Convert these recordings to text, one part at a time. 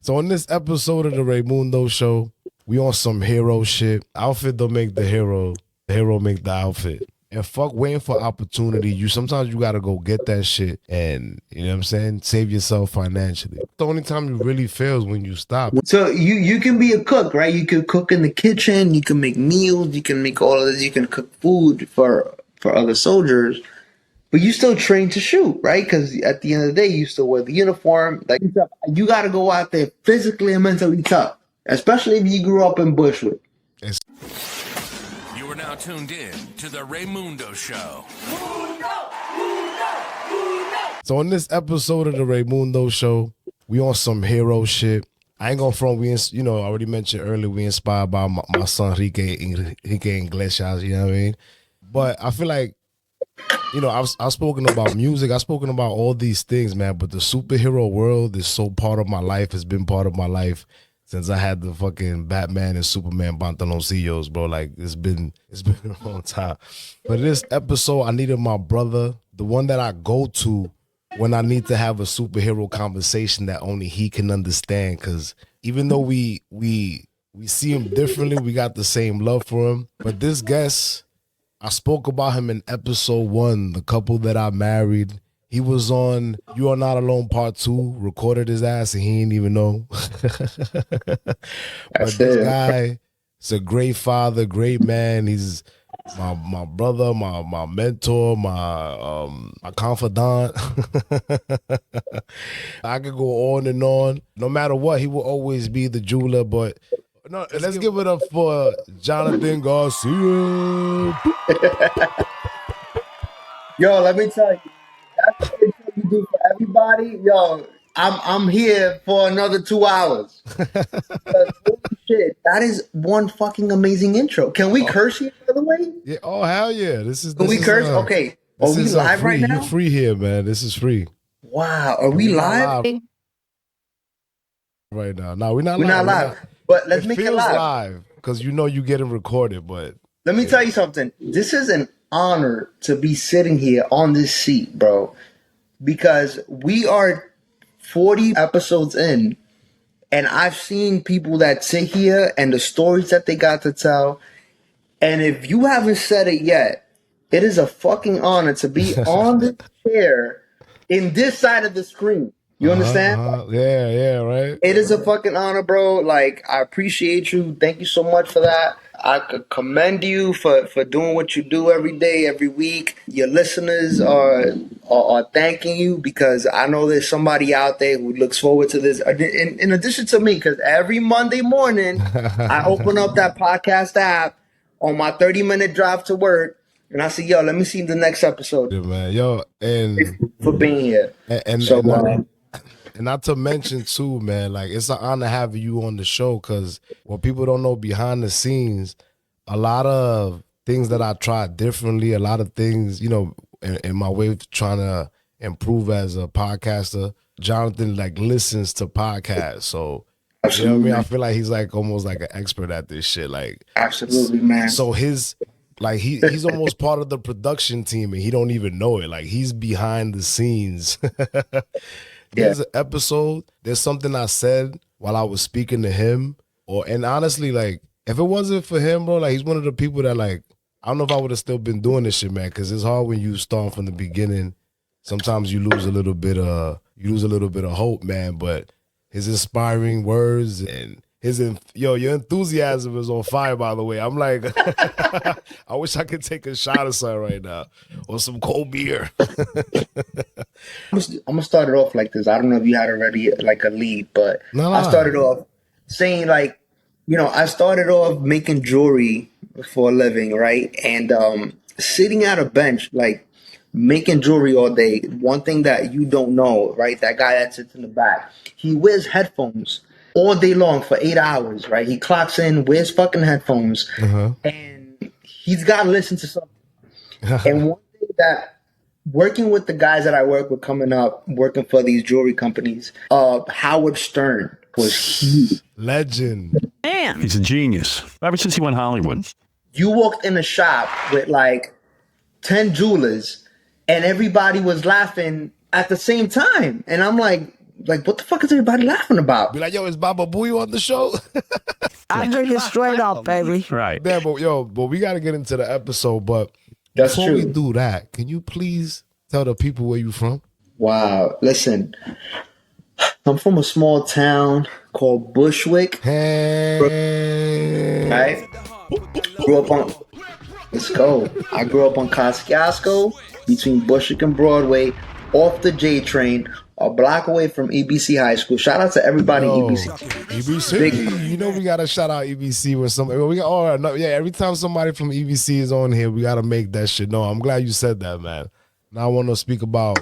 So in this episode of the Raymundo Show, we on some hero shit. Outfit don't make the hero make the outfit. And fuck waiting for opportunity. Sometimes you gotta go get that shit and, you know what I'm saying, save yourself financially. The only time you really fail is when you stop. So you can be a cook, right? You can cook in the kitchen, you can make meals, you can make all of this, you can cook food for other soldiers, but you still train to shoot, right? Because at the end of the day, you still wear the uniform. Like, you gotta go out there physically and mentally tough, especially if you grew up in Bushwick. You are now tuned in to the Raymundo Show. So in this episode of the Raymundo Show, we on some hero shit. I ain't gonna front. I already mentioned earlier, we inspired by my son Enrique Iglesias, you know what I mean? But I feel like, I've spoken about music, I've spoken about all these things, man, but the superhero world is so part of my life, has been part of my life since I had the fucking Batman and Superman pantaloncillos, bro. Like, it's been a long time. But this episode, I needed my brother, the one that I go to when I need to have a superhero conversation that only he can understand. Because even though we see him differently, we got the same love for him. But this guest, I spoke about him in episode 1, the couple that I married. He was on You Are Not Alone Part 2, recorded his ass, and he didn't even know. But this guy is a great father, great man. He's my brother, my mentor, my confidant. I could go on and on. No matter what, he will always be the jeweler. But no, let's give it up for Jonathan Garcia. Yo, let me tell you, that's the intro you do for everybody. Yo, I'm here for another 2 hours. Holy shit, that is one fucking amazing intro. Can we curse here, by the way? Yeah. Oh, hell yeah. Can we curse? Okay. Are we live free. right now? You're free here, man. This is free. Wow. Are we live? Right now. No, we're not live. But let's make it live. Because you're getting recorded, but let me tell you something. This is an honor to be sitting here on this seat, bro. Because we are 40 episodes in, and I've seen people that sit here and the stories that they got to tell. And if you haven't said it yet, it is a fucking honor to be on the chair in this side of the screen. You understand? Yeah, right. It is a fucking honor, bro. Like, I appreciate you. Thank you so much for that. I could commend you for doing what you do every day, every week. Your listeners are thanking you, because I know there's somebody out there who looks forward to this. In addition to me, because every Monday morning, I open up that podcast app on my 30-minute drive to work, and I say, yo, let me see the next episode. Yeah, man. Yo, and thank you for being here. And not to mention too, man, like, it's an honor having you on the show, because what people don't know behind the scenes, a lot of things that I tried differently, a lot of things, in my way of trying to improve as a podcaster, Jonathan like listens to podcasts. So you know what I mean? I feel like he's like almost like an expert at this shit. Like, absolutely, man. So he's almost part of the production team and he don't even know it. Like, he's behind the scenes. There's an episode, there's something I said while I was speaking to him, and honestly, like, if it wasn't for him, bro, like, he's one of the people that, like, I don't know if I would have still been doing this shit, man, because it's hard when you start from the beginning. Sometimes you lose a little bit of hope, man, but his inspiring words and your enthusiasm is on fire, by the way. I'm like, I wish I could take a shot of something right now, or some cold beer. I'm gonna start it off like this. I don't know if you had already like a lead, but I started off saying, like, I started off making jewelry for a living, right? And sitting at a bench, like, making jewelry all day. One thing that you don't know, right? That guy that sits in the back, he wears headphones all day long for 8 hours, right? He clocks in, wears fucking headphones, and he's got to listen to something. And one thing that, working with the guys that I work with coming up, working for these jewelry companies, Howard Stern was huge. Legend. Man. He's a genius. Ever since he went Hollywood. You walked in a shop with like 10 jewelers and everybody was laughing at the same time. And I'm like, like, what the fuck is everybody laughing about? Be like, yo, is Baba Booey on the show? I drink it straight up, baby. Right. Yeah, but we got to get into the episode. But That's before true. we do that, can you please tell the people where you from? Wow. Listen, I'm from a small town called Bushwick. Hey. Right? Grew up on. Let's go. I grew up on Kosciuszko between Bushwick and Broadway, off the J train, a block away from EBC High School. Shout out to everybody in EBC. EBC, Big- you know we gotta shout out EBC with somebody. We got, oh no, yeah. Every time somebody from EBC is on here, we gotta make that shit. No, I'm glad you said that, man. Now I want to speak about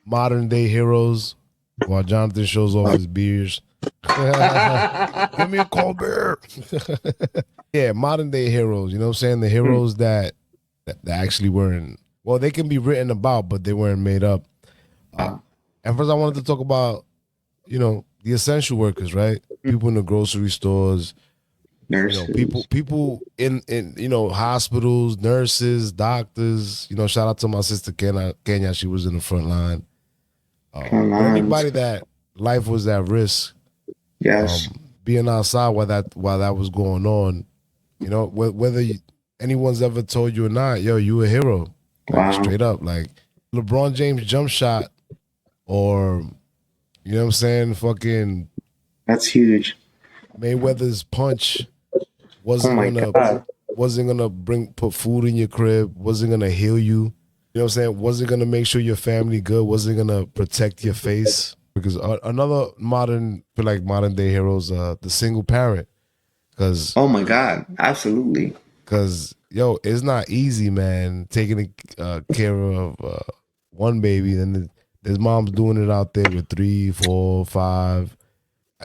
modern day heroes while Jonathan shows off his beers. Give me a cold beer. Yeah, modern day heroes. You know what I'm saying? The heroes that actually weren't. Well, they can be written about, but they weren't made up. And first, I wanted to talk about, you know, the essential workers, right? People in the grocery stores, Nurses. you know, people in you know, hospitals, nurses, doctors. You know, shout out to my sister Kenya. She was in the front line. But anybody that life was at risk, Yes. being outside while that was going on, you know, whether anyone's ever told you or not, yo, you a hero. Like, Wow. straight up, like LeBron James jump shot, or you know what I'm saying, fucking That's huge. Mayweather's punch Oh wasn't my gonna God. put food in your crib, wasn't gonna heal you. You know what I'm saying? Wasn't gonna make sure your family good, wasn't gonna protect your face. Because another modern day heroes, the single parent, because Oh my God. Absolutely. yo, it's not easy, man, taking care of one baby, and there's moms doing it out there with 3, 4, 5.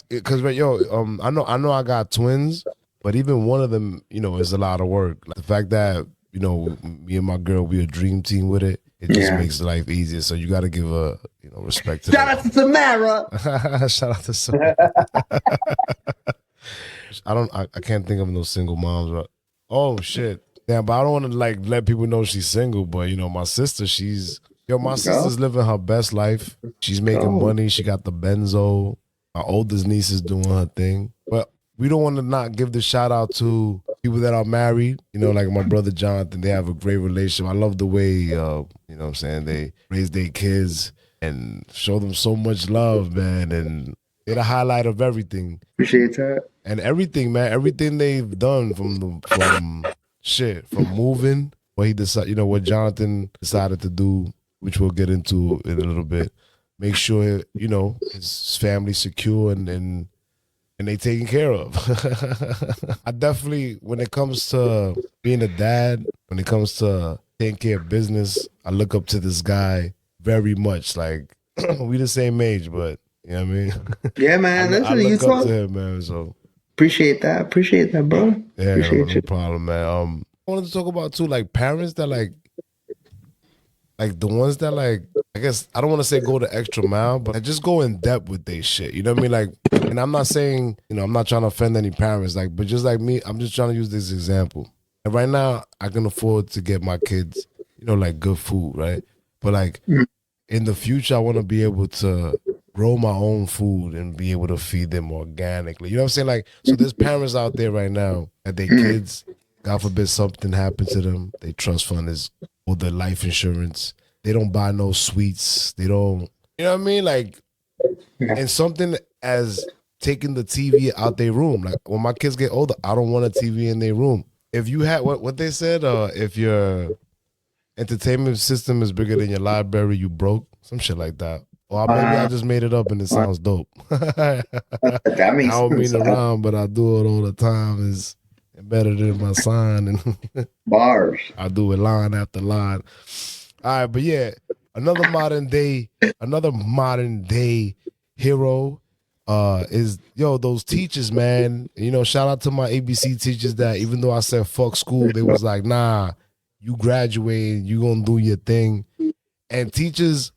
Because yo, I know I got twins, but even one of them, you know, is a lot of work. Like, the fact that, you know, me and my girl, we a dream team with it. It just makes life easier. So you got to give a, you know, respect to Shout out to Samara. Shout out to Samara. I can't think of no single moms. But, oh shit. Yeah, but I don't want to like let people know she's single. But you know, my sister, my sister's living her best life. She's making money. She got the benzo. My oldest niece is doing her thing. But we don't want to not give the shout out to people that are married. You know, like my brother Jonathan, they have a great relationship. I love the way, you know what I'm saying, they raise their kids and show them so much love, man. And they're the highlight of everything. Appreciate that. And everything, man, everything they've done from moving, what Jonathan decided to do, which we'll get into in a little bit. Make sure, you know, his family's secure and they taken care of. I definitely, when it comes to being a dad, when it comes to taking care of business, I look up to this guy very much. Like, we the same age, but you know what I mean? Yeah, man. I Listen, you look up talk. to him, man. So Appreciate that, bro. yeah, Appreciate no you. problem, man. I wanted to talk about too, like parents that like the ones that like, I guess I don't want to say go the extra mile, but just go in depth with their shit. You know what I mean? Like, and I'm not saying, you know, I'm not trying to offend any parents, like, but just like me, I'm just trying to use this example. And right now, I can afford to get my kids, you know, like good food, right? But like in the future, I want to be able to grow my own food and be able to feed them organically. You know what I'm saying? Like, so there's parents out there right now that their kids, God forbid something happened to them, their trust fund is, or their life insurance. They don't buy no sweets. They don't, you know what I mean? Like, and something as taking the TV out their room. Like when my kids get older, I don't want a TV in their room. If you had what they said, if your entertainment system is bigger than your library, you broke. Some shit like that. Or maybe I just made it up and it sounds dope. That makes I don't mean sense. to rhyme, but I do it all the time. It's embedded in my sign, and Bars. I do it line after line. All right, but yeah, another modern day hero is those teachers, man. You know, shout out to my ABC teachers that even though I said fuck school, they was like, nah, you graduating, you gonna do your thing. And teachers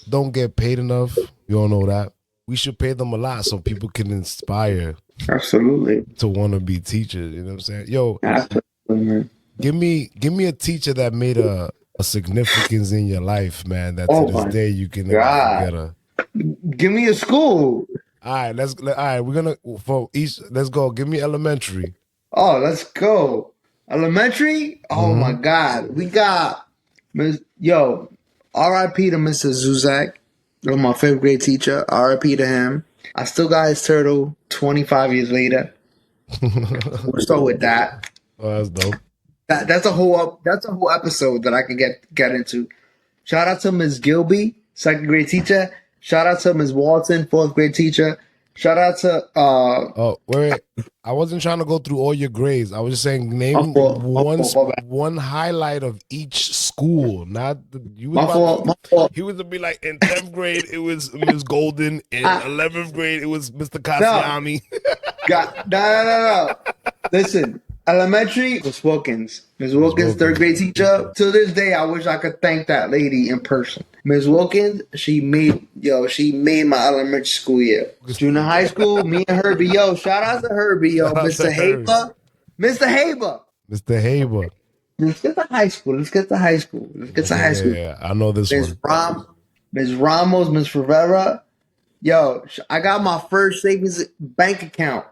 don't get paid enough. You all know that. We should pay them a lot so people can inspire Absolutely. to want to be teachers. You know what I'm saying? Yo, Absolutely, man. give me a teacher that made a significance in your life, man, that to this day you can never forget her. Give me a school. All right, we're gonna for each. Let's go. Give me elementary. Oh, let's go. Elementary. Oh my God, we got R.I.P. to Mr. Zuzak, my fifth grade teacher. R.I.P. to him. I still got his turtle 25 years later. We'll start with that. Oh, that's dope. That's a whole episode that I can get into. Shout out to Ms. Gilby, second grade teacher. Shout out to Ms. Walton, fourth grade teacher. Shout out to Oh, wait. I wasn't trying to go through all your grades. I was just saying name one highlight of each school. Not my fault. He was to be like in 10th grade it was Ms. Golden. In 11th grade it was Mr. Kasiami. No. Listen. Elementary, Miss Wilkins. Miss Wilkins, third grade teacher. To this day, I wish I could thank that lady in person. Miss Wilkins, she made my elementary school year. Junior high school, me and Herbie. Shout out to Herbie, Mr. Haber. Mr. Haber. Let's get to high school. Yeah, I know this one. Ms. Ramos, Ms. Rivera. I got my first savings bank account.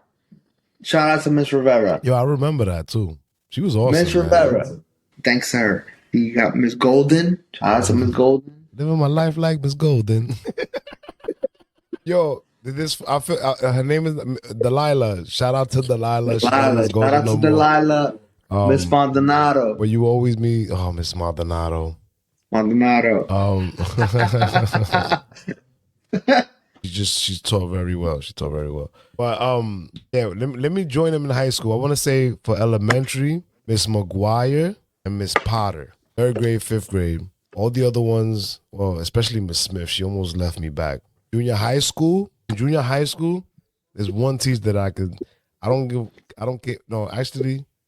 Shout out to Miss Rivera. I remember that too. She was awesome. Miss Rivera. Thanks to her. You got Miss Golden. Shout out to Miss Golden. Living my life like Miss Golden. Her name is Delilah. Shout out to Delilah. Shout out to Delilah. Miss Maldonado. But you always meet Miss Maldonado. She taught very well. But let me join them in high school. I want to say for elementary, Miss McGuire and Miss Potter. 3rd grade, 5th grade. All the other ones, well, especially Miss Smith, she almost left me back. Junior high school, there's one teacher that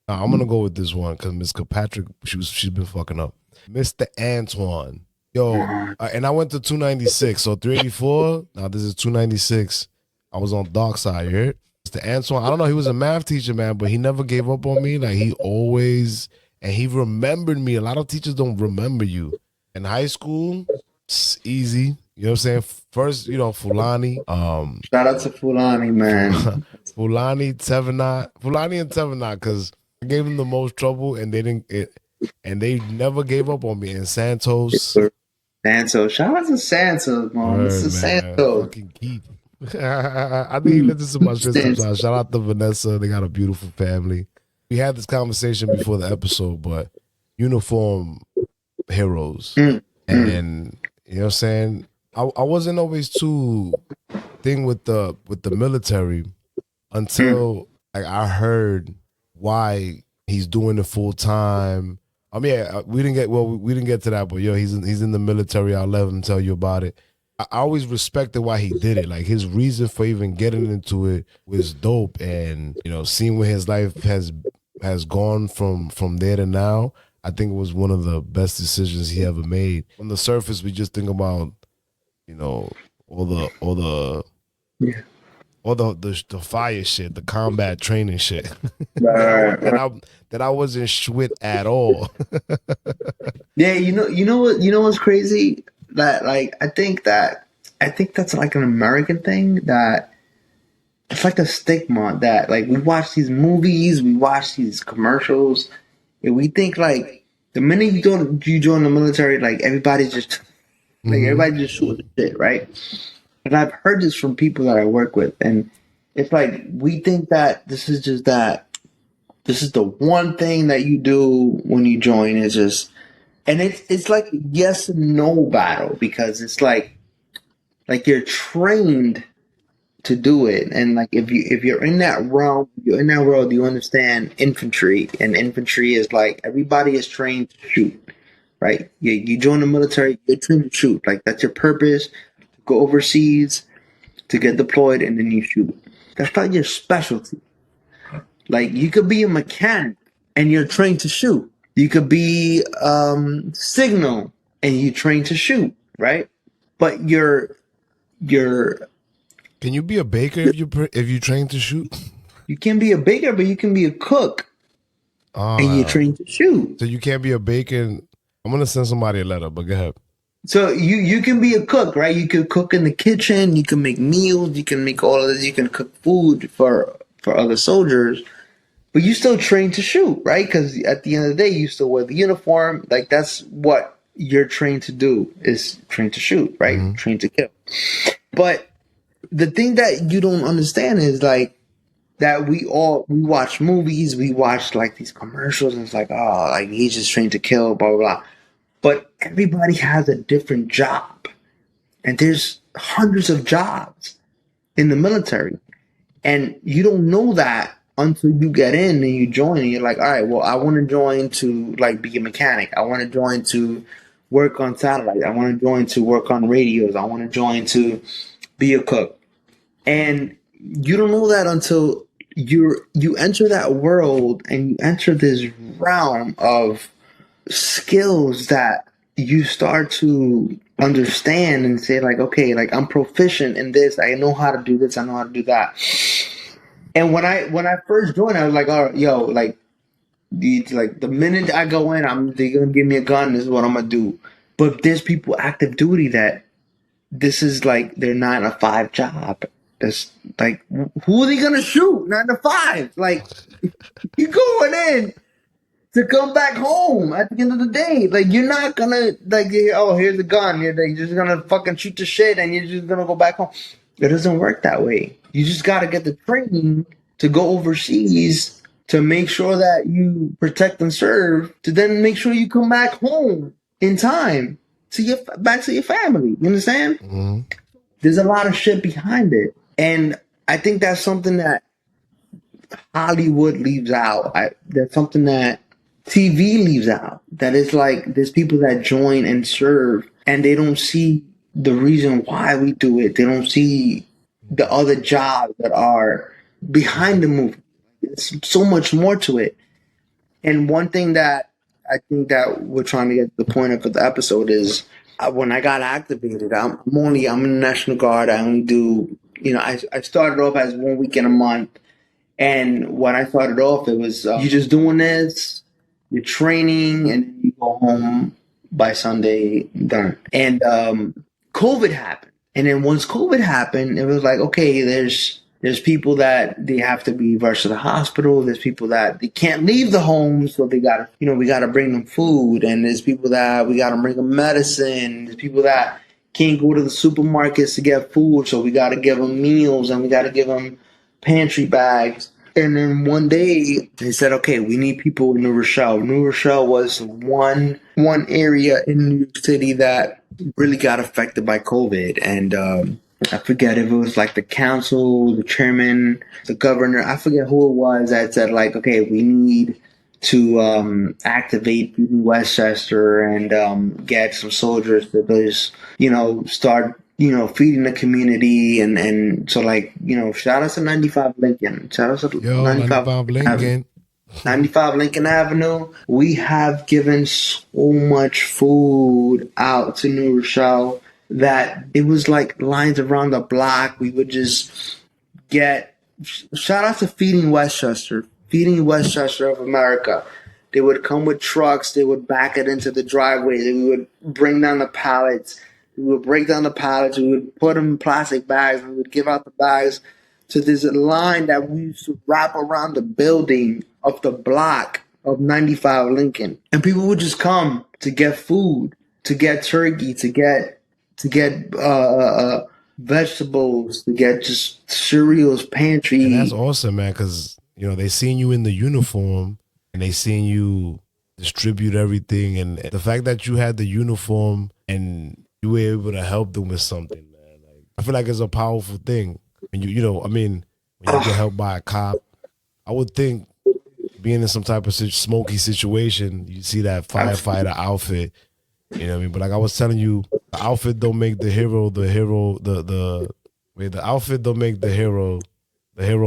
I'm gonna go with this one because Miss Kirkpatrick, she's been fucking up. Mr. Antoine. And I went to 296, so 384. Now this is 296. I was on dark side, you heard? Mr. Antoine, I don't know, he was a math teacher, man, but he never gave up on me. Like he remembered me. A lot of teachers don't remember you. In high school, it's easy. You know what I'm saying? First, Fulani. Shout out to Fulani, man. Fulani and Tevenot, because I gave them the most trouble, and they never gave up on me. And Santos. Shout out to Santos, man. This is Santos. Fucking Keith. I think he listens to my shit sometimes. Shout out to Vanessa. They got a beautiful family. We had this conversation before the episode, but uniform heroes. And you know what I'm saying? I wasn't always too thing with the military until I heard why he's doing it full time. We didn't get to that, but he's in the military. I'll let him tell you about it. I always respected why he did it. Like his reason for even getting into it was dope, and seeing where his life has gone from there to now, I think it was one of the best decisions he ever made. On the surface, we just think about all the fire shit, the combat training shit. that I wasn't shwit at all. Yeah, you know what's crazy? That I think that's like an American thing, that it's like a stigma that we watch these movies, we watch these commercials, and we think the minute you join the military, everybody's just everybody just shooting shit, right? And I've heard this from people that I work with, and it's we think that this is the one thing that you do when you join. Is just, and it's like a yes and no battle, because it's like you're trained to do it, and if you're in that realm, you understand infantry, and infantry is everybody is trained to shoot, right? You join the military, you're trained to shoot. That's your purpose. Go overseas, to get deployed, and then you shoot. That's not your specialty. You could be a mechanic and you're trained to shoot. You could be signal and you train to shoot, right? But you're. Can you be a baker if you train to shoot? You can be a baker, but you can be a cook, and you're trained to shoot. So you can't be a baker. I'm gonna send somebody a letter, but go ahead. So you can be a cook, right? You can cook in the kitchen. You can make meals. You can make all of this. You can cook food for other soldiers, but you still train to shoot, right? Because at the end of the day, you still wear the uniform. Like that's what you're trained to do is train to shoot, right? Mm-hmm. Train to kill. But the thing that you don't understand is like that we watch movies, we watch like these commercials, and it's like, oh, like he's just trained to kill, blah blah blah. But everybody has a different job, and there's hundreds of jobs in the military, and you don't know that until you get in and you join, and you're like, all right, well, I want to join to like be a mechanic. I want to join to work on satellite. I want to join to work on radios. I want to join to be a cook. And you don't know that until you enter that world and you enter this realm of skills that you start to understand and say like, okay, like I'm proficient in this. I know how to do this. I know how to do that. And when I first joined, I was like, oh, yo, like the minute I go in, they're gonna give me a gun. This is what I'm gonna do. But there's people active duty that this is like their 9 to 5 job. That's like, who are they gonna shoot 9 to 5? Like, you going in to come back home at the end of the day. Like, you're not gonna like, oh, here's a gun. You're like, just gonna fucking shoot the shit and you're just gonna go back home. It doesn't work that way. You just gotta get the training to go overseas to make sure that you protect and serve, to then make sure you come back home in time to back to your family. You understand? Mm-hmm. There's a lot of shit behind it. And I think that's something that Hollywood leaves out. That's something that TV leaves out. That is like there's people that join and serve and they don't see the reason why we do it. They don't see the other jobs that are behind the movie. There's so much more to it. And one thing that I think that we're trying to get to the point of the episode is when I got activated, I'm in the National Guard. I only do, I started off as 1 week in a month. And when I started off, it was, you're just doing this, you're training, and then you go home by Sunday, done. And COVID happened. And then once COVID happened, it was like, okay, there's people that they have to be rushed to the hospital. There's people that they can't leave the home, so they gotta, we gotta bring them food. And there's people that we gotta bring them medicine. There's people that can't go to the supermarkets to get food, so we gotta give them meals and we gotta give them pantry bags. And then one day they said, okay, we need people in New Rochelle. New Rochelle was one area in New York City that really got affected by COVID. And I forget if it was like the council, the chairman, the governor. I forget who it was that said like, okay, we need to activate Westchester and get some soldiers to just, start feeding the community and so like, shout out to 95 Lincoln. Shout out to 95 Lincoln. 95 Lincoln Avenue. We have given so much food out to New Rochelle that it was like lines around the block. We would just get, shout out to Feeding Westchester of America. They would come with trucks. They would back it into the driveway. We would bring down the pallets. We would break down the pallets. We would put them in plastic bags. And we would give out the bags. So there's a line that we used to wrap around the building of the block of 95 Lincoln. And people would just come to get food, to get turkey, to get vegetables, to get just cereals, pantry. And that's awesome, man, because, they seen you in the uniform and they seen you distribute everything. And the fact that you had the uniform and you were able to help them with something, man. Like, I feel like it's a powerful thing. When when you get helped by a cop, I would think being in some type of smoky situation, you see that firefighter outfit, you know what I mean? But like I was telling you, the outfit don't make the hero, the outfit don't make the hero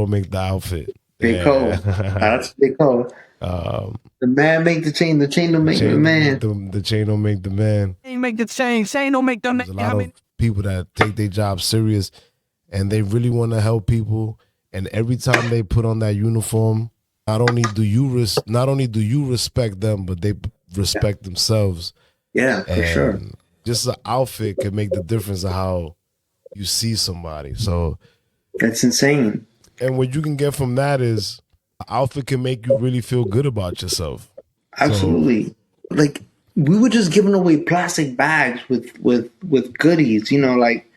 make the outfit. Big cold. That's big cold. The man make the chain don't make the man. The chain don't make the man. Chain make the chain don't make the man. There's a lot of people that take their job serious and they really want to help people. And every time they put on that uniform, not only do you respect them, but they respect themselves. Yeah, for sure. just an outfit can make the difference of how you see somebody. So that's insane. And what you can get from that is an outfit can make you really feel good about yourself. Absolutely. So, like we were just giving away plastic bags with goodies, you know, like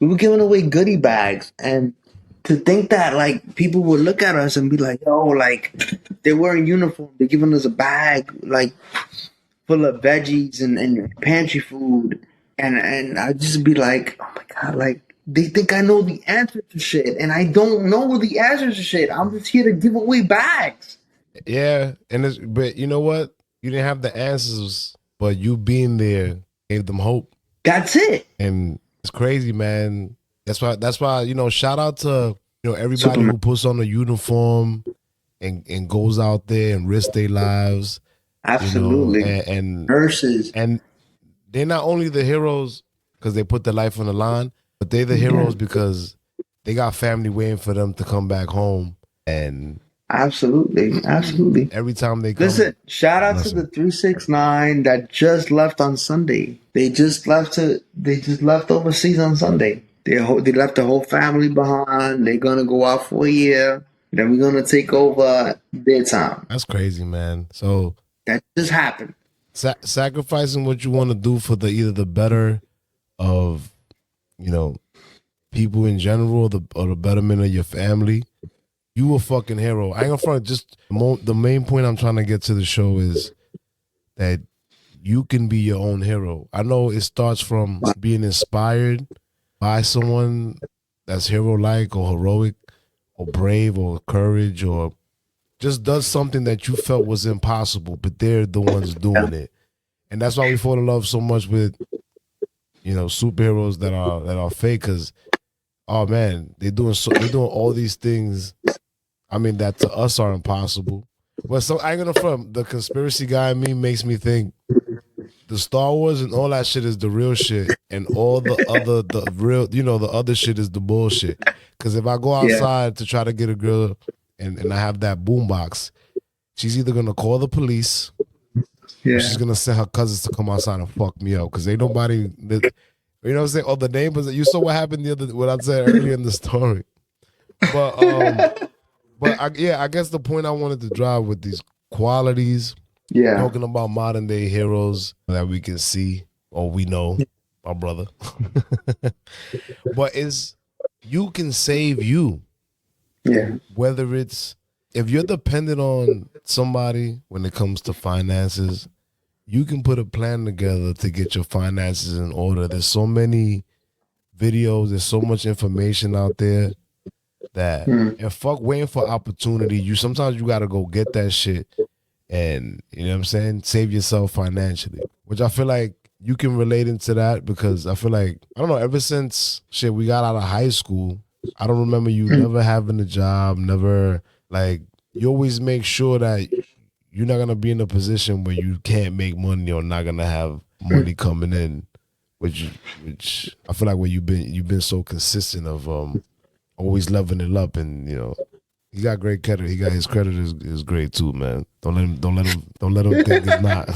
we were giving away goodie bags, and to think that like people would look at us and be like, "Yo, like they're wearing uniform, they're giving us a bag like full of veggies and pantry food," and I'd just be like, "Oh my god, like." They think I know the answer to shit, and I don't know the answer to shit. I'm just here to give away bags. Yeah, but you know what? You didn't have the answers, but you being there gave them hope. That's it. And it's crazy, man. That's why, you know, shout out to, you know, everybody who puts on a uniform and goes out there and risks their lives. Absolutely. You know, and nurses. And they're not only the heroes because they put their life on the line, but they're the heroes because they got family waiting for them to come back home. And absolutely. Every time they come. Listen, shout out to the 369 that just left on Sunday. They just left overseas on Sunday. They left the whole family behind. They're gonna go out for a year. Then we're gonna take over their time. That's crazy, man. So that just happened. Sacrificing what you want to do for either the better of, you know, people in general, or the betterment of your family. You a fucking hero. I ain't gonna front. Just the main point I'm trying to get to the show is that you can be your own hero. I know it starts from being inspired by someone that's hero-like or heroic or brave or courage or just does something that you felt was impossible, but they're the ones doing it. And that's why we fall in love so much with, you know, superheroes that are fake, because, oh man, they're doing all these things. I mean, that to us are impossible. But so I ain't gonna front. The conspiracy guy in me makes me think the Star Wars and all that shit is the real shit, and all the other shit is the bullshit. Because if I go outside to try to get a girl and I have that boombox, she's either gonna call the police, or she's gonna send her cousins to come outside and fuck me up. Because ain't nobody, you know what I'm saying? All the neighbors. You saw what happened what I said earlier in the story. But I guess the point I wanted to drive with these qualities, talking about modern day heroes that we can see or we know, my brother. But you can save you. Yeah. Whether it's, if you're dependent on somebody when it comes to finances, you can put a plan together to get your finances in order. There's so many videos, there's so much information out there that, and fuck waiting for opportunity. Sometimes you gotta go get that shit, and you know what I'm saying, save yourself financially. Which I feel like you can relate into that, because I feel like, I don't know, ever since we got out of high school, I don't remember you never having a job, never, like, you always make sure that you're not gonna be in a position where you can't make money or not gonna have money coming in, which I feel like where you've been so consistent of always leveling it up. And you know, he got great credit. His credit is great too, man. Don't let him think it's not.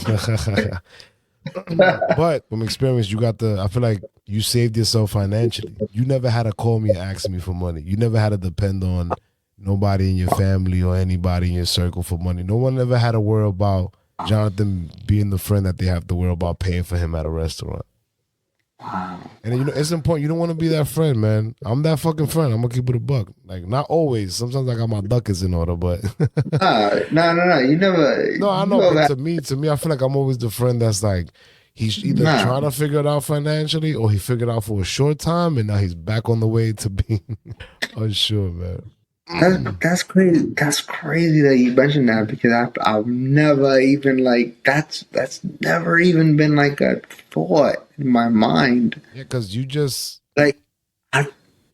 But from experience, I feel like you saved yourself financially. You never had to call me and ask me for money. You never had to depend on nobody in your family or anybody in your circle for money. No one ever had to worry about Jonathan being the friend that they have to worry about paying for him at a restaurant. Wow. And you know, it's important. You don't want to be that friend, man. I'm that fucking friend. I'm gonna keep it a buck. Like, not always. Sometimes I got my ducats in order, but no. You never. No, I know. But to me, I feel like I'm always the friend that's like, he's either trying to figure it out financially, or he figured it out for a short time, and now he's back on the way to being unsure, man. That's crazy. That's crazy that you mentioned that, because I've never even, like, that's never even been like a thought in my mind. Yeah, because you just, like,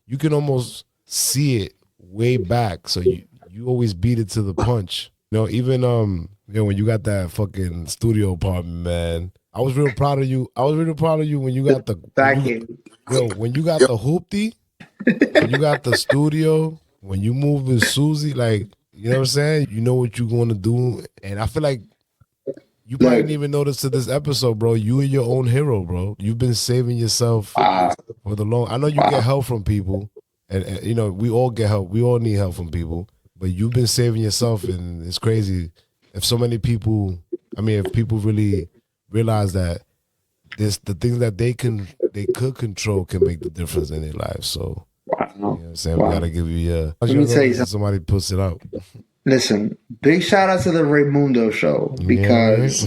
you can almost see it way back, so you always beat it to the punch. You know, even when you got that fucking studio apartment, man, I was real proud of you. When you got the when you got the hoopty, when you got the studio. When you move with Susie, like, you know what I'm saying? You know what you're going to do. And I feel like You probably didn't even notice to this episode, bro. You are your own hero, bro. You've been saving yourself for the long. I know you get help from people, and you know we all get help. We all need help from people, but you've been saving yourself, and it's crazy. If so many people, I mean, if people really realize that the things that they could control can make the difference in their lives. So, you know what I'm saying? We gotta give you Let me tell you something. Somebody puts it out. Listen, big shout out to the Raymundo Show because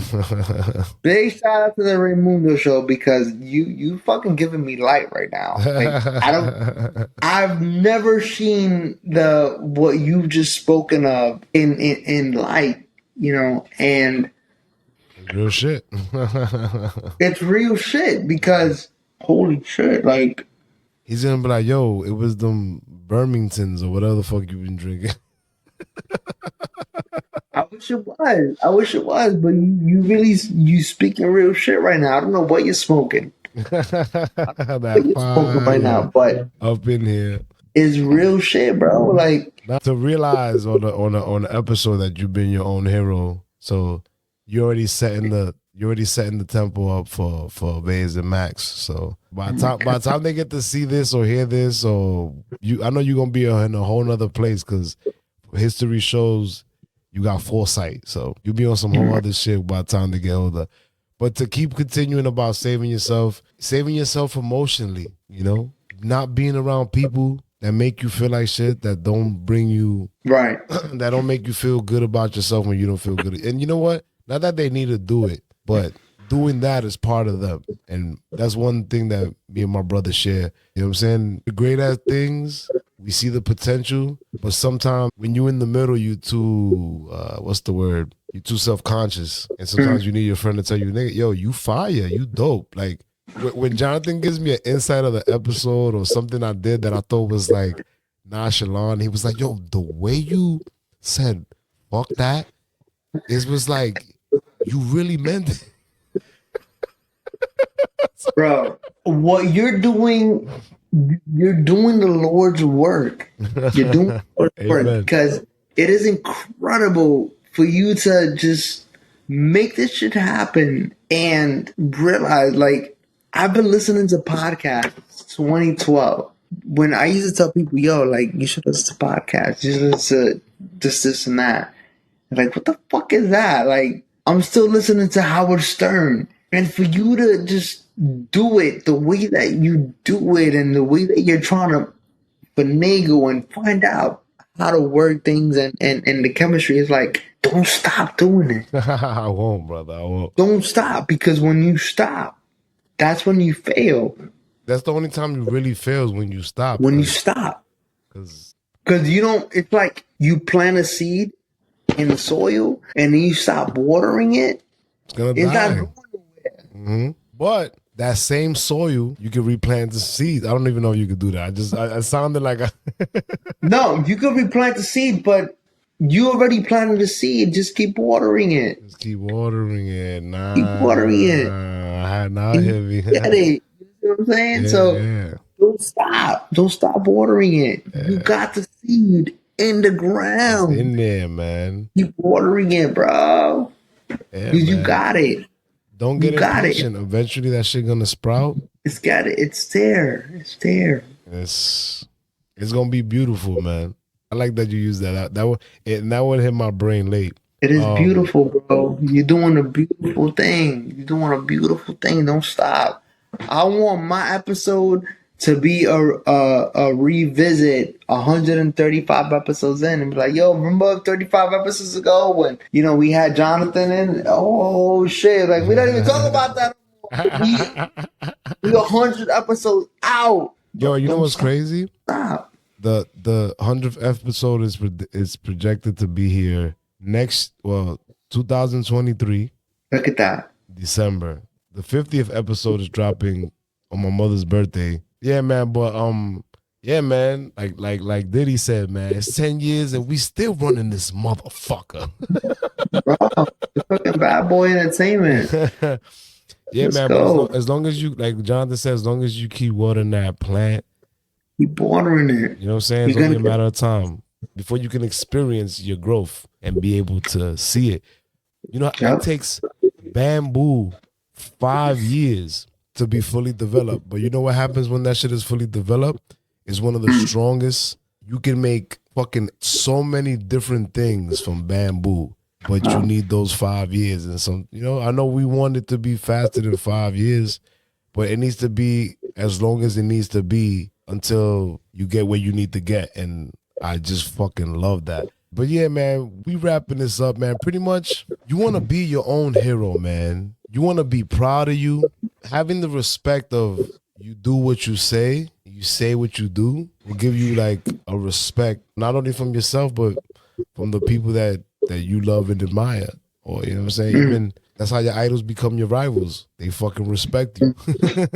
big shout out to the Raymundo Show because you fucking giving me light right now. Like, I've never seen what you've just spoken of in light, you know, and real shit. It's real shit because holy shit, like he's gonna be like, yo, it was them Birmingtons or whatever the fuck you've been drinking. I wish it was, but you speaking real shit right now. I don't know what you're smoking. Smoking right now, but up in here is real shit, bro. Like not to realize on the episode that you've been your own hero. So you're already setting the tempo up for Vase and Max. So by the time they get to see this or hear this, or I know you're gonna be in a whole nother place because history shows you got foresight. So you'll be on some whole other shit by the time they get older. But to keep continuing about saving yourself emotionally, you know, not being around people that make you feel like shit, that don't bring you right, that don't make you feel good about yourself when you don't feel good. And you know what? Not that they need to do it, but doing that is part of them. And that's one thing that me and my brother share. You know what I'm saying? The great at things, we see the potential, but sometimes when you're in the middle, you too, you're too self-conscious. And sometimes you need your friend to tell you, nigga, yo, you fire, you dope. Like when Jonathan gives me an insight of the episode or something I did that I thought was like nonchalant, he was like, yo, the way you said, fuck that, it was like, you really meant it. Bro, what you're doing the Lord's work. You're doing the Lord's work because it is incredible for you to just make this shit happen and realize, like, I've been listening to podcasts 2012 when I used to tell people, yo, like, you should listen to podcasts, you should listen to this and that. Like, what the fuck is that? Like, I'm still listening to Howard Stern. And for you to just do it the way that you do it and the way that you're trying to finagle and find out how to work things and the chemistry is like, don't stop doing it. I won't, brother. I won't. Don't stop, because when you stop, that's when you fail. That's the only time you really fail is when you stop. When you stop. Because you don't, it's like you plant a seed in the soil and then you stop watering it. It's going to die. Not going nowhere. Mm-hmm. But that same soil, you can replant the seeds. I don't even know if you could do that. I sounded like No, you could replant the seed, but you already planted the seed. Just keep watering it. Just keep watering it. Nah. Keep watering it. Not heavy. Get it. You know what I'm saying? Yeah, so yeah. Don't stop. Don't stop watering it. Yeah. You got the seed in the ground. It's in there, man. Keep watering it, bro. Yeah, you got it. Don't get impatient. Eventually that shit gonna sprout. It's got it. It's there. It's there. It's gonna be beautiful, man. I like that you use that. That would hit my brain late. It is beautiful, bro. You're doing a beautiful thing. You're doing a beautiful thing. Don't stop. I want my episode to be a revisit 135 episodes in and be like, yo, remember 35 episodes ago when, you know, we had Jonathan in? Oh, shit. Like, we don't even talk about that anymore. We 100 episodes out. Yo, you know what's crazy? Stop. The 100th episode is projected to be here 2023. Look at that. December. The 50th episode is dropping on my mother's birthday. Yeah, man, but yeah, man. Like Diddy said, man, it's 10 years and we still running this motherfucker. Bro, the fucking Bad Boy Entertainment. Yeah, let's man. But as long as you, like Jonathan said, as long as you keep watering that plant, keep watering it. You know what I'm saying? It's only a matter of time before you can experience your growth and be able to see it. You know, it takes bamboo 5 years to be fully developed. But you know what happens when that shit is fully developed? It's one of the strongest. You can make fucking so many different things from bamboo, but you need those 5 years. And some, I know we want it to be faster than 5 years, but it needs to be as long as it needs to be until you get where you need to get. And I just fucking love that. But yeah, man, we wrapping this up, man. Pretty much, you want to be your own hero, man. You want to be proud of you. Having the respect of you do what you say what you do, will give you like a respect, not only from yourself, but from the people that you love and admire. Or, you know what I'm saying? Even that's how your idols become your rivals. They fucking respect you. You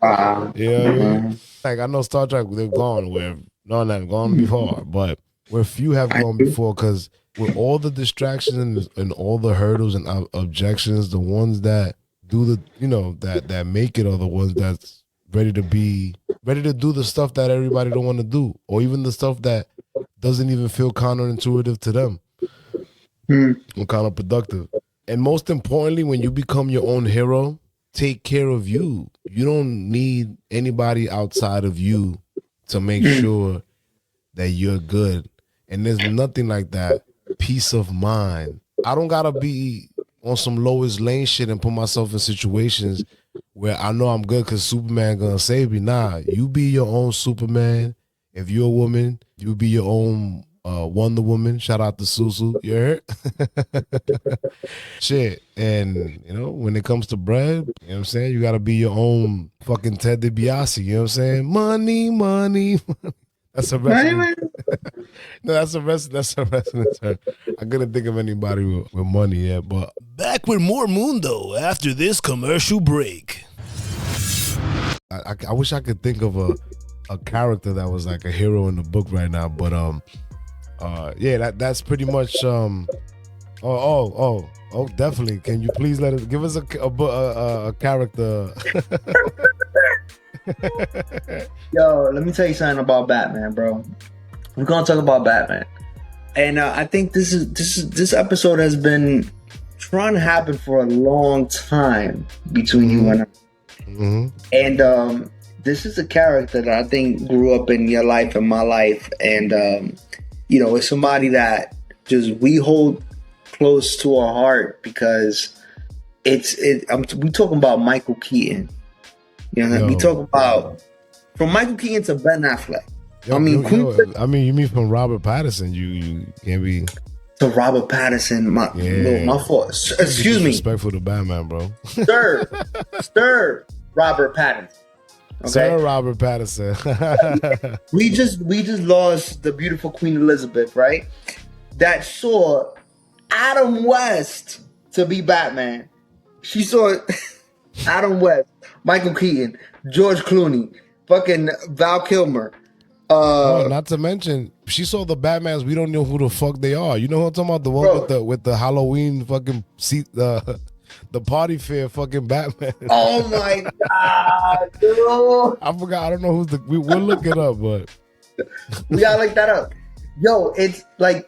know what I mean? Like, I know Star Trek, they've gone where none have gone before, but where few have gone before, because with all the distractions and all the hurdles and objections, the ones that do the, that make it are the ones that's ready to do the stuff that everybody don't want to do, or even the stuff that doesn't even feel counterintuitive to them or counterproductive. And most importantly, when you become your own hero, take care of you. You don't need anybody outside of you to make sure that you're good. And there's nothing like that. Peace of mind. I don't gotta be on some lowest lane shit and put myself in situations where I know I'm good because Superman gonna save me. Nah, you be your own Superman. If you're a woman, you be your own Wonder Woman. Shout out to Susu. You heard? Shit. And, when it comes to bread, you know what I'm saying? You gotta be your own fucking Ted DiBiase. You know what I'm saying? Money, money, money. That's a wrestling. No, that's a wrestling term. I couldn't think of anybody with money yet, but back with more Mundo after this commercial break. I wish I could think of a character that was like a hero in the book right now, but yeah, that's pretty much definitely. Can you please give us a character? Yo, let me tell you something about Batman, bro. We're gonna talk about Batman, and I think this episode has been trying to happen for a long time between you and I. And this is a character that I think grew up in your life and my life, and it's somebody that just we hold close to our heart because we talking about Michael Keaton. We talk about from Michael Keaton to Ben Affleck. You mean from Robert Pattinson? You can't be to Robert Pattinson. My fault. Excuse me. Respectful to Batman, bro. Sir, Robert Pattinson. Okay? Sir Robert Pattinson. we just lost the beautiful Queen Elizabeth, right? That saw Adam West to be Batman. She saw Adam West, Michael Keaton, George Clooney, fucking Val Kilmer. Not to mention, she saw the Batmans. We don't know who the fuck they are. You know who I'm talking about? The one with the Halloween fucking seat, the party fair fucking Batman. Oh my god, dude! I forgot. I don't know who's we'll look it up, but we gotta look that up. Yo, it's like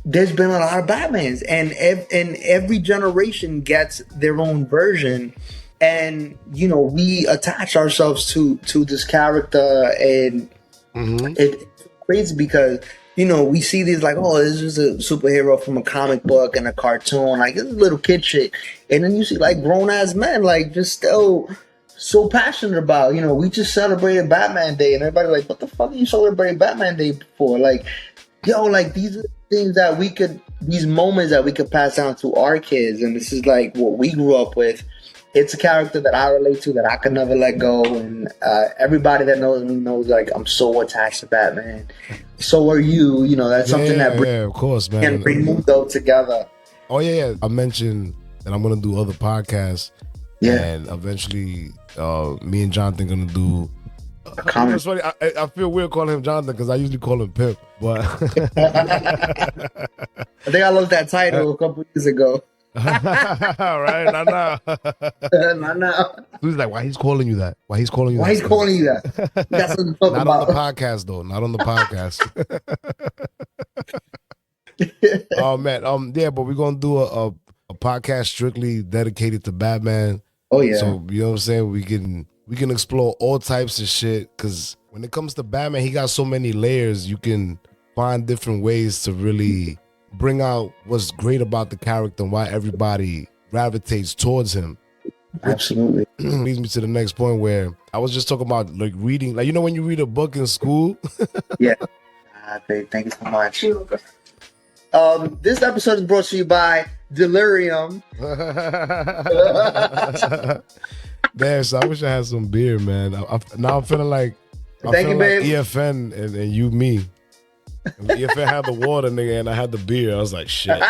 there's been a lot of Batmans, and every generation gets their own version. And we attach ourselves to this character, and it's crazy because we see these like, oh, this is a superhero from a comic book and a cartoon, like it's little kid shit, and then you see like grown ass men like just still so passionate about. We just celebrated Batman Day, and everybody like, what the fuck are you celebrating Batman Day for? Like, yo, like these are things that these moments that we could pass down to our kids, and this is like what we grew up with. It's a character that I relate to, that I could never let go, and everybody that knows me knows like I'm so attached to Batman. So are you? That's something that brings, of course, man, and bring Mundo together. Oh yeah. I mentioned that I'm gonna do other podcasts, and eventually, me and Jonathan gonna do. It's funny. I feel weird calling him Jonathan because I usually call him Pip, but I think I lost that title a couple years ago. Right? Nah. Who's like, why he's calling you that? Why he's calling you that? That's what I'm talking Not about. on the podcast, though. Not on the podcast. Oh man. Yeah, but we're gonna do a podcast strictly dedicated to Batman. Oh yeah. So you know what I'm saying? We can explore all types of shit, because when it comes to Batman, he got so many layers. You can find different ways to really bring out what's great about the character and why everybody gravitates towards him. Absolutely. Leads me to the next point, where I was just talking about like reading, like, you know, when you read a book in school. Yeah. Babe, thank you so much. This episode is brought to you by Delirium. Damn, so I wish I had some beer, man. Now I'm feeling like Thank you, babe. EFN and you, me. EFN had the water, nigga, and I had the beer. I was like, shit.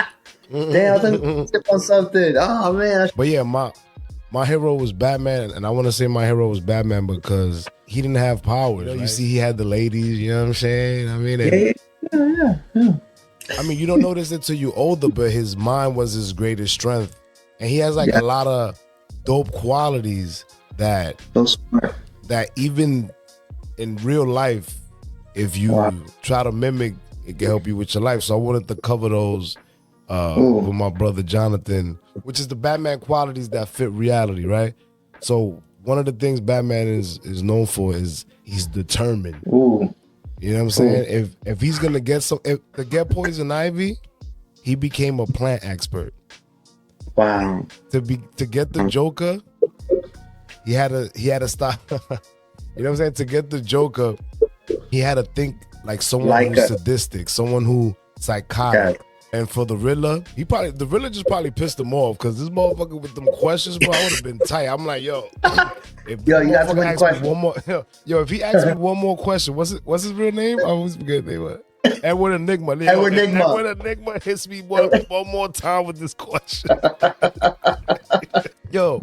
Damn, I think I sip on something. Oh man. But yeah, my hero was Batman, and I want to say my hero was Batman because he didn't have powers. You see, he had the ladies. You know what I'm saying? I mean, Yeah. I mean, you don't notice it till you older, but his mind was his greatest strength, and he has like a lot of dope qualities that So smart. that even in real life, if you try to mimic, it can help you with your life. So I wanted to cover those with my brother Jonathan, which is the Batman qualities that fit reality, right? So one of the things Batman is known for is he's determined. Ooh. You know what I'm saying? If he's gonna get to get poison ivy, he became a plant expert. Wow. To get the Joker, he had to stop. You know what I'm saying? To get the Joker, he had to think like someone who's sadistic, someone who psychotic. And for the Riddler, the Riddler just probably pissed him off, because this motherfucker with them questions, bro, I would have been tight. I'm like, yo, if you got too many questions. If he asked me one more question, what's his real name? I always forget his name. Edward Enigma. Edward Enigma. Edward Enigma hits me one more time with this question. Yo.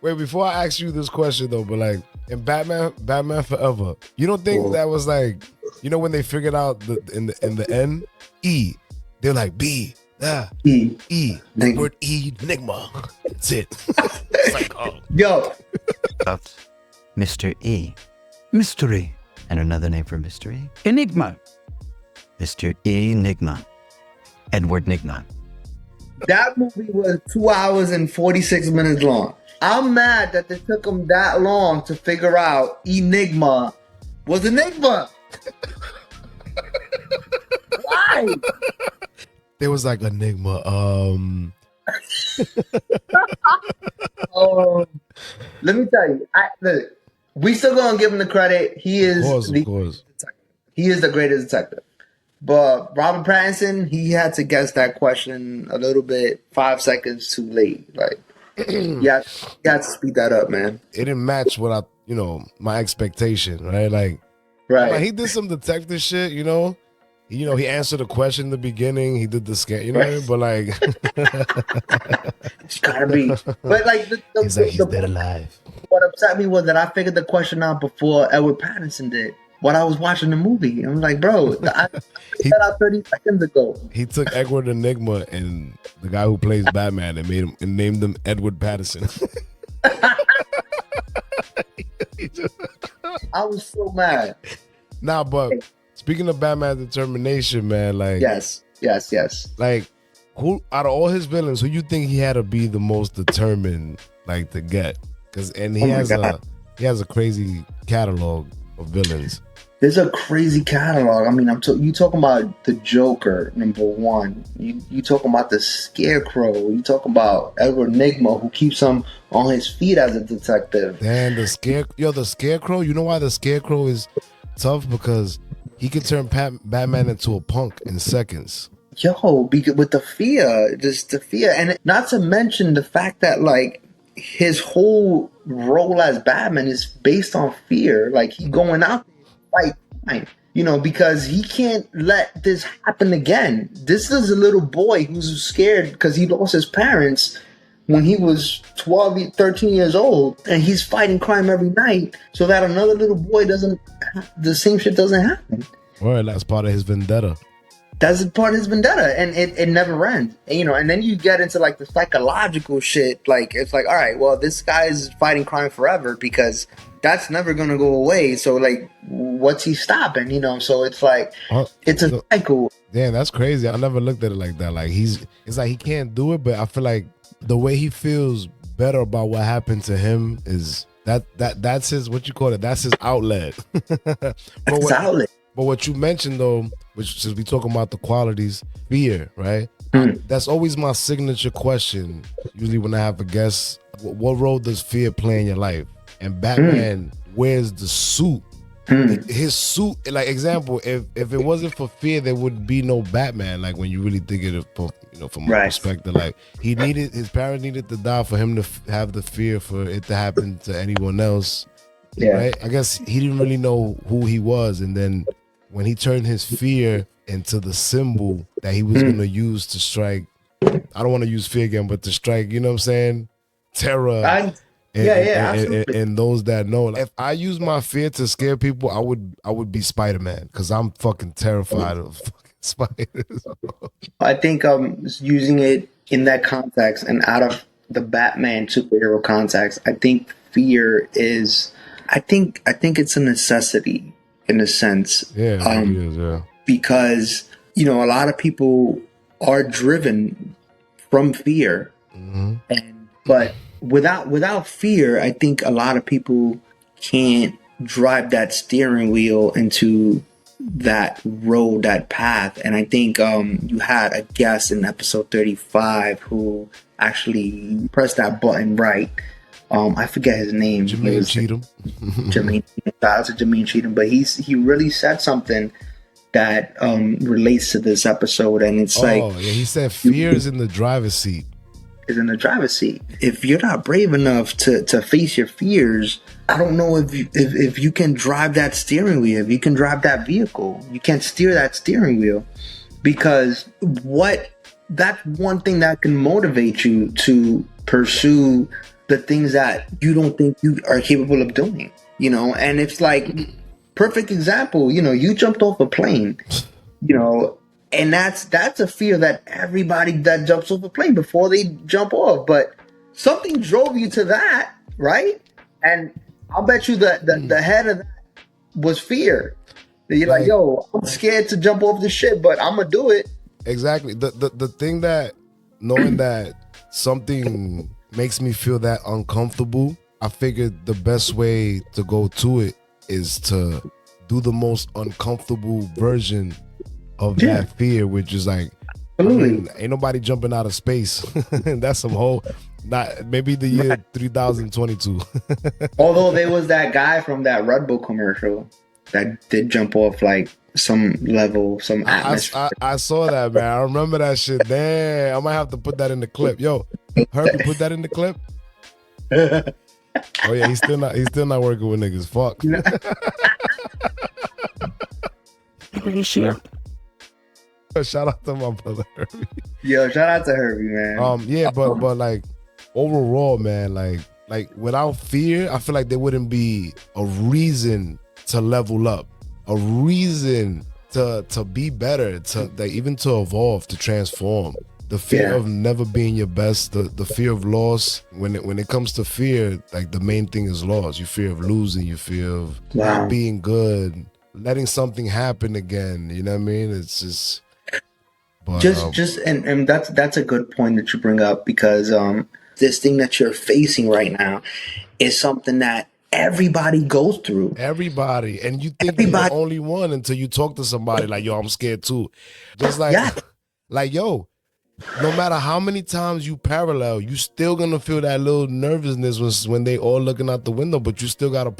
Wait, before I ask you this question though, but like in Batman Forever, you don't think that was like, you know, when they figured out in the end, E, they're like B, E, the word E, Enigma. That's it. It's like, oh. Yo. That's Mr. E. Mystery. And another name for mystery? Enigma. Mr. Enigma. Edward Enigma. That movie was 2 hours and 46 minutes long. I'm mad that it took them that long to figure out Enigma was Enigma. Why? There was like Enigma. Let me tell you. Look, we still gonna give him the credit. He is of course. He is the greatest detective. But Robert Pattinson, he had to guess that question a little bit 5 seconds too late. Like, you had to speed that up, man. It didn't match what my expectation, right? Like he did some detective shit, you know. He answered a question in the beginning. He did the scan, you know what I mean? But like, it's gotta be. But like, he's dead alive. What upset me was that I figured the question out before Edward Pattinson did. When I was watching the movie, I'm like, bro, I figured that out 30 seconds ago. He took Edward Enigma and the guy who plays Batman and named him Edward Pattinson. I was so mad. Nah, but speaking of Batman's determination, man, like yes. Like, who out of all his villains, who you think he had to be the most determined, like, to get? He has a crazy catalog of villains. There's a crazy catalog. I mean, you talking about the Joker, number one. You talking about the Scarecrow. You talking about Edward Enigma, who keeps him on his feet as a detective. And the Scarecrow. You know why the Scarecrow is tough? Because he could turn Batman into a punk in seconds. Yo, with the fear, just the fear, and not to mention the fact that like his whole role as Batman is based on fear. Like he going out there fight crime, you know, because he can't let this happen again. This is a little boy who's scared because he lost his parents when he was 12, 13 years old, and he's fighting crime every night so that another little boy the same shit doesn't happen. Well, that's part of his vendetta. That's part of his vendetta, and it never ends. And, you know, and then you get into like the psychological shit. Like it's like, all right, well, this guy is fighting crime forever because that's never gonna go away. So like, what's he stopping? You know, so it's like it's a cycle. Damn, that's crazy. I never looked at it like that. Like it's like he can't do it, but I feel like the way he feels better about what happened to him is that's his, what you call it, that's his outlet. Outlet. But what you mentioned though, which since we talking about the qualities, fear, right? That's always my signature question. Usually when I have a guest, what role does fear play in your life? And Batman wears the suit. His suit, like example, if it wasn't for fear, there would be no Batman. Like when you really think of it, from my perspective, like his parents needed to die for him to have the fear for it to happen to anyone else. Yeah. Right? I guess he didn't really know who he was, and then when he turned his fear into the symbol that he was going to use to strike, I don't want to use fear again, but to strike, you know what I'm saying? Terror. And those that know. Like, if I use my fear to scare people, I would be Spider-Man, because I'm fucking terrified of fucking spiders. I think using it in that context and out of the Batman superhero context, I think fear is, I think it's a necessity in a sense. Yeah, it is, yeah. Because, you know, a lot of people are driven from fear. But without fear, I think a lot of people can't drive that steering wheel into that road, that path. And I think you had a guest in episode 35 who actually pressed that button right. I forget his name. Jermaine Cheatham. Jermaine Cheatham. But he really said something that relates to this episode. And it's he said fear is in the driver's seat. If you're not brave enough to face your fears, I don't know if you can drive that steering wheel, if you can drive that vehicle. You can't steer that steering wheel, because that's one thing that can motivate you to pursue the things that you don't think you are capable of doing, you know. And it's like, perfect example, you know, you jumped off a plane, you know, and that's a fear that everybody that jumps off a plane before they jump off. But something drove you to that, right? And I'll bet you that the head of that was fear. You're like, yo, I'm scared to jump off the ship, but I'm gonna do it. Exactly. The thing that, knowing that something makes me feel that uncomfortable, I figured the best way to go to it is to do the most uncomfortable version of that fear, which is like, ain't nobody jumping out of space. That's some whole, not maybe the year 3022. Although there was that guy from that Red Bull commercial that did jump off like some level, some atmosphere. I saw that, man. I remember that shit. Damn, I might have to put that in the clip. Yo, Herbie, put that in the clip. Oh yeah, he's still not working with niggas. Fuck. Shout out to my brother Herbie. Yo, shout out to Herbie, man. Yeah, but like overall, man, like without fear, I feel like there wouldn't be a reason to level up, a reason to be better, to like, even to evolve, to transform. The fear of never being your best, the fear of loss. When it comes to fear, like the main thing is loss. You fear of losing, you fear of not being good, letting something happen again. You know what I mean? It's just. But, and that's a good point that you bring up, because this thing that you're facing right now is something that everybody goes through. Everybody, and you think you're the only one until you talk to somebody like, yo, I'm scared too. Just like, like, yo, no matter how many times you parallel, you still gonna feel that little nervousness when they all looking out the window, but you still gotta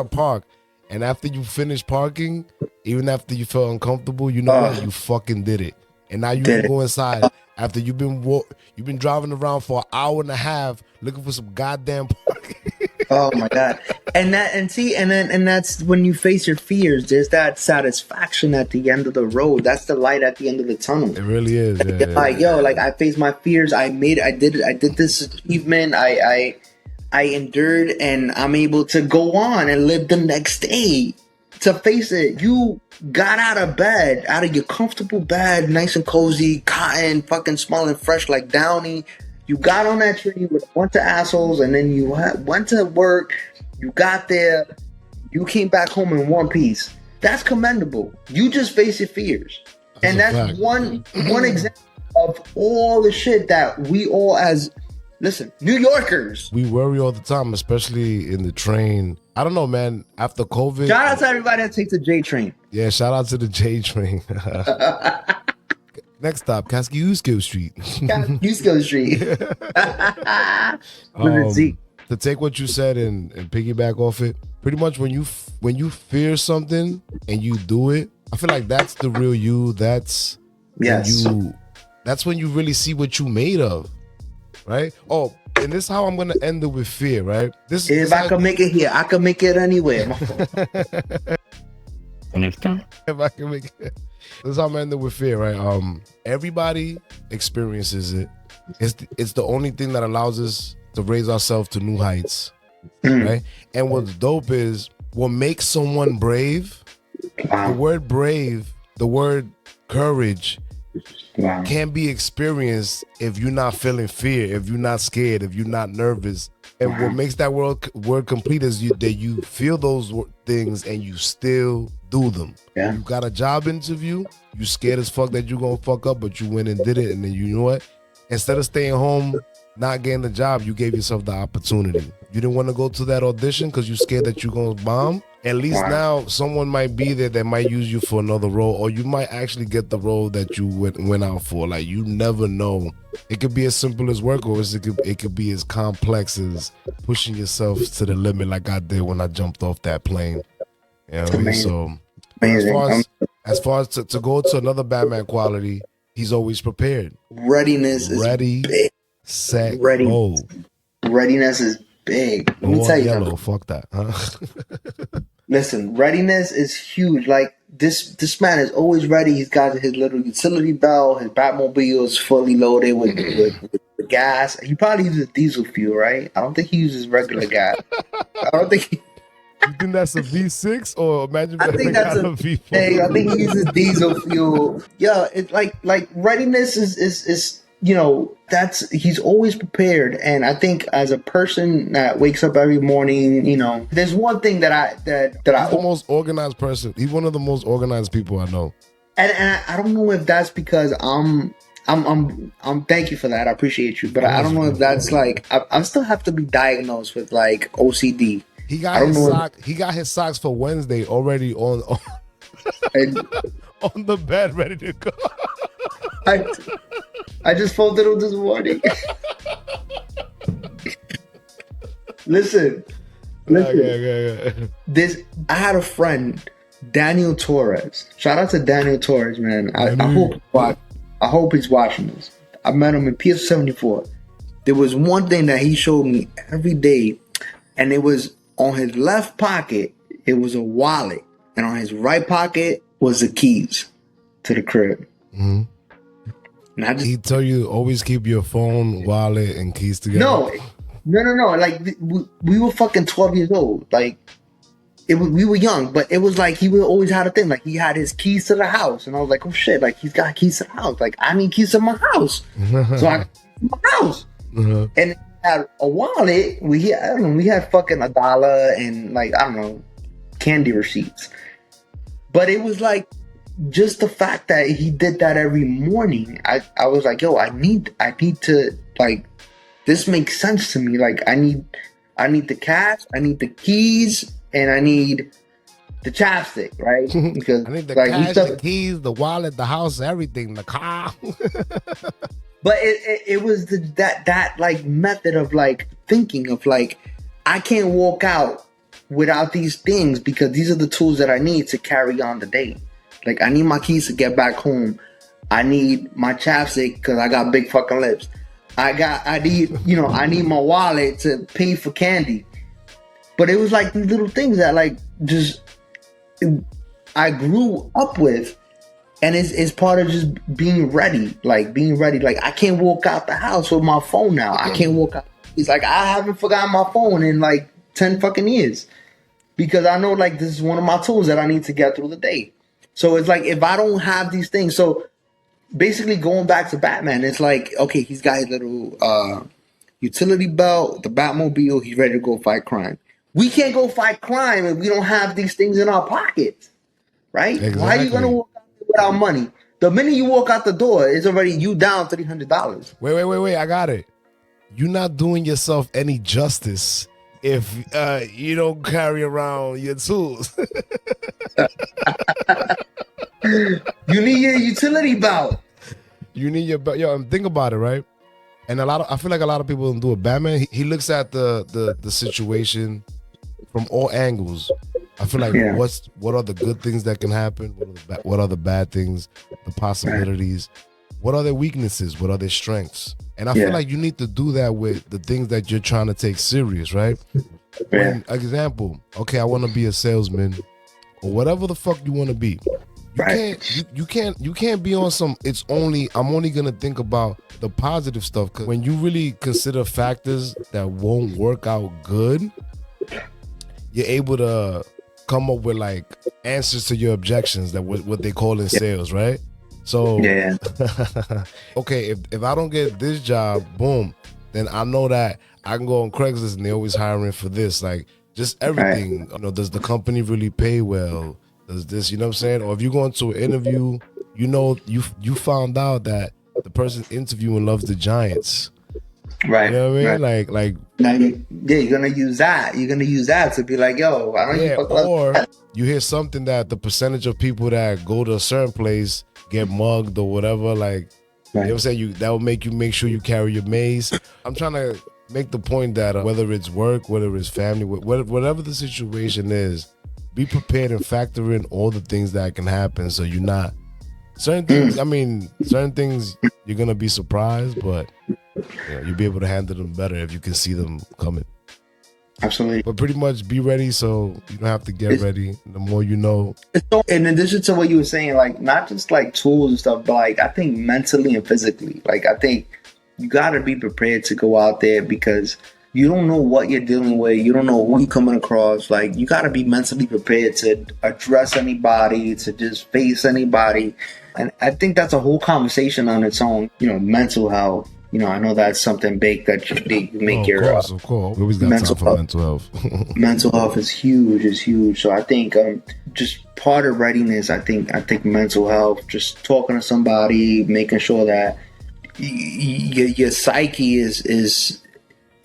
park. And after you finish parking, even after you felt uncomfortable, you know what? You fucking did it. And now you can go inside after you've been driving around for an hour and a half looking for some goddamn parking. Oh my God. And that's when you face your fears, there's that satisfaction at the end of the road. That's the light at the end of the tunnel. It really is. Yo, like I faced my fears. I did this achievement. I endured, and I'm able to go on and live the next day to face it. You got out of bed, out of your comfortable bed, nice and cozy, cotton, fucking smelling fresh like Downy. You got on that tree with a bunch of assholes, and then you went to work, You got there. You came back home in one piece. That's commendable. You just face your fears. And that's one example of all the shit that we all listen, New Yorkers. We worry all the time, especially in the train. I don't know, man. After COVID. Shout out to everybody that takes the J train. Yeah, shout out to the J train. Next stop, Kosciuszko Street. Kosciuszko Street. To take what you said and piggyback off it, pretty much when you fear something and you do it, I feel like that's the real you. That's that's when you really see what you made of, right? Oh, and this is how I'm gonna end it with fear, right? If I can make it here, I can make it anywhere. If I can make it. This is how I'm ending with fear, right? Everybody experiences it. It's the only thing that allows us to raise ourselves to new heights, right? And what's dope is what makes someone brave. The word brave, the word courage, can't be experienced if you're not feeling fear, if you're not scared, if you're not nervous. And what makes that word complete is that you feel those things and you still do them. Yeah. You got a job interview, you scared as fuck that you're gonna fuck up, but you went and did it, and then you know what? Instead of staying home, not getting the job, you gave yourself the opportunity. You didn't want to go to that audition because you're scared that you're gonna bomb. At least now someone might be there that might use you for another role, or you might actually get the role that you went out for. Like, you never know. It could be as simple as work, or it could be as complex as pushing yourself to the limit, like I did when I jumped off that plane. You know what I mean? So as far as to go to another Batman quality, he's always prepared. Readiness is big. Set, go. Readiness is big. Let me tell you something. Fuck that. Huh? Listen, readiness is huge. Like, this man is always ready. He's got his little utility belt. His Batmobile is fully loaded with gas. He probably uses diesel fuel, right? I don't think he uses regular gas. I don't think he... You think that's a V6 or imagine I think that's a V4? Hey, I think he uses diesel fuel. Yeah, it's like readiness is he's always prepared. And I think as a person that wakes up every morning, there's one thing that he's the most organized person. He's one of the most organized people I know. And I don't know if that's because I'm thank you for that. I appreciate you. But I don't know if that's like I still have to be diagnosed with like OCD. He got his socks for Wednesday already on the bed, ready to go. I just folded them this morning. Listen. I had a friend, Daniel Torres. Shout out to Daniel Torres, man. I hope he's watching this. I met him in PS74. There was one thing that he showed me every day, and it was on his left pocket, it was a wallet. And on his right pocket was the keys to the crib. Mm-hmm. And he'd tell you always keep your phone, wallet, and keys together. No. Like, we were fucking 12 years old. Like, we were young, but it was like he would always had a thing. Like, he had his keys to the house. And I was like, oh shit, like, he's got keys to the house. Like, I need keys to my house. So I got keys to my house. Uh-huh. And had a wallet. We had fucking $1 and like, I don't know, candy receipts. But it was like just the fact that he did that every morning. I was like, yo, I need to, like, this makes sense to me. Like, I need the cash, I need the keys, and I need the chapstick, right? Because I need the cash, the keys, the wallet, the house, everything, the car. But it was that like method of like thinking of like, I can't walk out without these things because these are the tools that I need to carry on the day. Like, I need my keys to get back home. I need my chapstick because I got big fucking lips. I need my wallet to pay for candy. But it was like these little things that like I grew up with. And it's part of just being ready. Like, I can't walk out the house with my phone now. I can't walk out. It's like, I haven't forgotten my phone in like 10 fucking years. Because I know, like, this is one of my tools that I need to get through the day. So it's like, if I don't have these things. So basically going back to Batman, it's like, okay, he's got his little utility belt, the Batmobile. He's ready to go fight crime. We can't go fight crime if we don't have these things in our pockets, right? Exactly. Why are you gonna walk out there without money? The minute you walk out the door, it's already you down $300. Wait. I got it. You're not doing yourself any justice if you don't carry around your tools. You need your utility belt. You need your belt. Yo, and think about it, right? And I feel like a lot of people don't do it. Batman, he looks at the situation from all angles. I feel like what are the good things that can happen? What are the bad things? The possibilities. What are their weaknesses? What are their strengths? And I feel like you need to do that with the things that you're trying to take serious, right? When, example, okay, I want to be a salesman or whatever the fuck you want to be. You can't be on some I'm only gonna think about the positive stuff, because when you really consider factors that won't work out good, you're able to come up with like answers to your objections, that what they call in sales, right? So okay, if I don't get this job, boom, then I know that I can go on Craigslist and they're always hiring for this. Like just everything. You know, does the company really pay well? Does this, you know what I'm saying? Or if you go into an interview, you know, you found out that the person interviewing loves the Giants. Right. You know what I mean? Like now you're gonna use that. You're gonna use that to be like, yo, I don't or you hear something that the percentage of people that go to a certain place get mugged or whatever, like you know what I'm saying? That will make you make sure you carry your mace. I'm trying to make the point that whether it's work, whether it's family, whatever the situation is, be prepared and factor in all the things that can happen, so you're not certain things. I mean, certain things you're gonna be surprised, but you'll be able to handle them better if you can see them coming. Absolutely. But pretty much be ready, so you don't have to get ready. The more you know. In addition to what you were saying, like not just like tools and stuff, but like I think mentally and physically, like I think you gotta be prepared to go out there, because you don't know what you're dealing with. You don't know who you're coming across. Like you gotta be mentally prepared to address anybody, to just face anybody. And I think that's a whole conversation on its own. You know, mental health. You know, I know that's something big that you make your of course. We always got time for mental health. Mental health is huge. Is huge. So I think just part of readiness. I think mental health. Just talking to somebody, making sure that your psyche is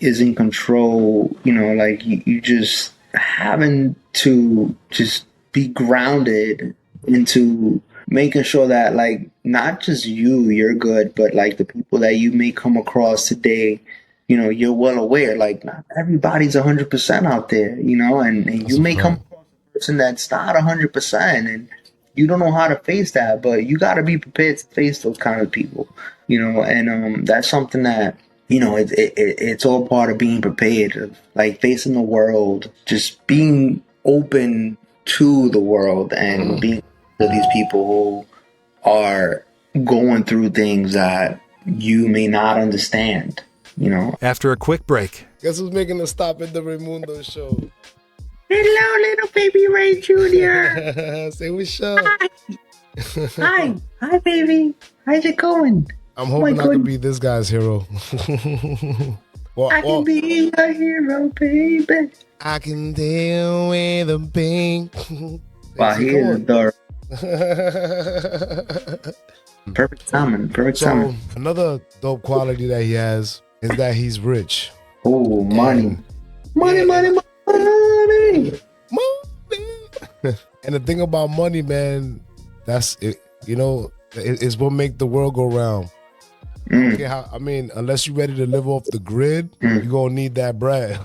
in control. You know, like you just having to just be grounded into making sure that like not just you're good, but like the people that you may come across today, you know, you're well aware, like not everybody's 100% out there, you know, and you may come across a person that's not 100% and you don't know how to face that, but you got to be prepared to face those kind of people, you know, and that's something that, you know, it's all part of being prepared, of like facing the world, just being open to the world and being to these people who are going through things that you may not understand, you know. After a quick break. Guess who's making a stop at the Raymundo Show? Hello, little baby Ray Jr. Say what's up. Hi. Hi, baby. How's it going? I'm hoping I could be this guy's hero. I can be a hero, baby. I can deal with the pain. Wow, he is the perfect timing. So another dope quality that he has is that he's rich. Oh, money. Money. And the thing about money, man, that's it. You know, it's what make the world go round. Okay, I mean, unless you're ready to live off the grid, you're gonna need that bread.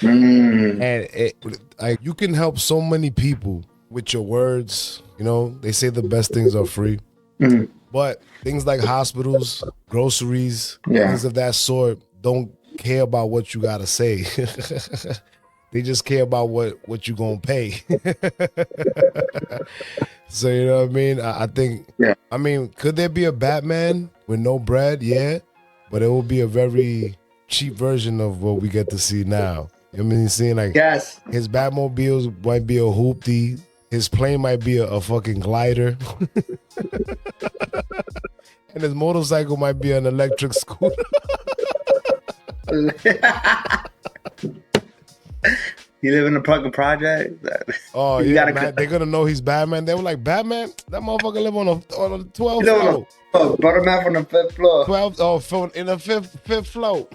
And like you can help so many people with your words. You know, they say the best things are free. But things like hospitals, groceries, things of that sort don't care about what you gotta say. They just care about what you gonna pay. So you know what I mean? I think. I mean, could there be a Batman with no bread? Yeah, but it will be a very cheap version of what we get to see now. You know what I mean? Seeing like his Batmobiles might be a hoopty. His plane might be a fucking glider. And his motorcycle might be an electric scooter. You live in a fucking project. Oh yeah, man, they're gonna know he's Batman. They were like, Batman, that motherfucker live on a 12th floor. Oh, Butterman on the 5th floor. 12th, in the fifth floor.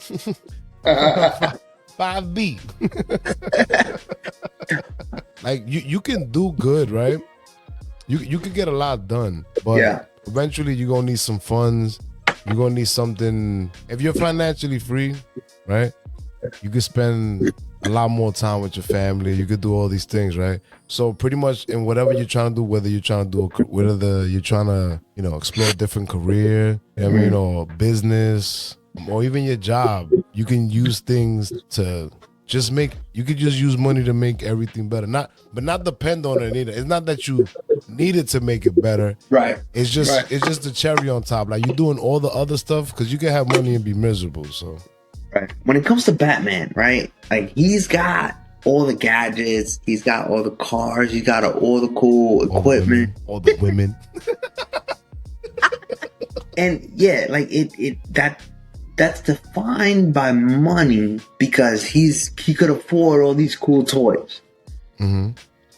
5B. Like you can do good, right? You can get a lot done, but eventually you're gonna need some funds. You're gonna need something. If you're financially free, right? You can spend a lot more time with your family. You could do all these things, right? So pretty much in whatever you're trying to do, whether you're trying to explore a different career, you know what I mean, or business, or even your job, you can use things to just you could just use money to make everything better. Not depend on it either. It's not that you need it to make it better. Right. It's just the cherry on top. Like you're doing all the other stuff because you can have money and be miserable. So right. When it comes to Batman, right? Like he's got all the gadgets, he's got all the cars, he's got all the cool equipment. All the women. And yeah, like that's defined by money because he could afford all these cool toys. Mm-hmm.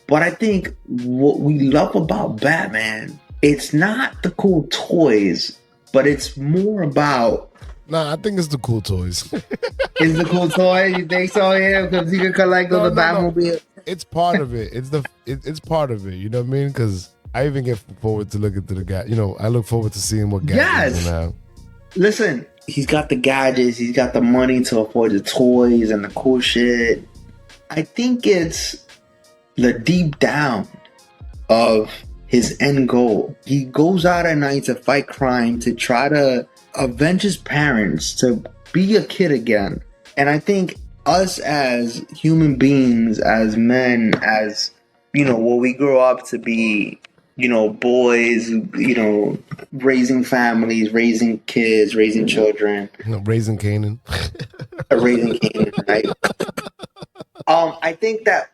But I think what we love about Batman, it's not the cool toys, but it's more about. Nah, I think it's the cool toys. It's the cool toy? You think so? Yeah, because you can collect all the Batmobile. It's part of it. It's part of it. You know what I mean? Because I even get forward to look into the guy. You know, I look forward to seeing what gadgets he's gonna have. Listen, he's got the gadgets. He's got the money to afford the toys and the cool shit. I think it's the deep down of his end goal. He goes out at night to fight crime, to try to avenge his parents, to be a kid again. And I think us as human beings, as men, as, what we grow up to be, boys, raising families, raising kids, raising children. Raising Canaan. Raising Canaan, right? I think that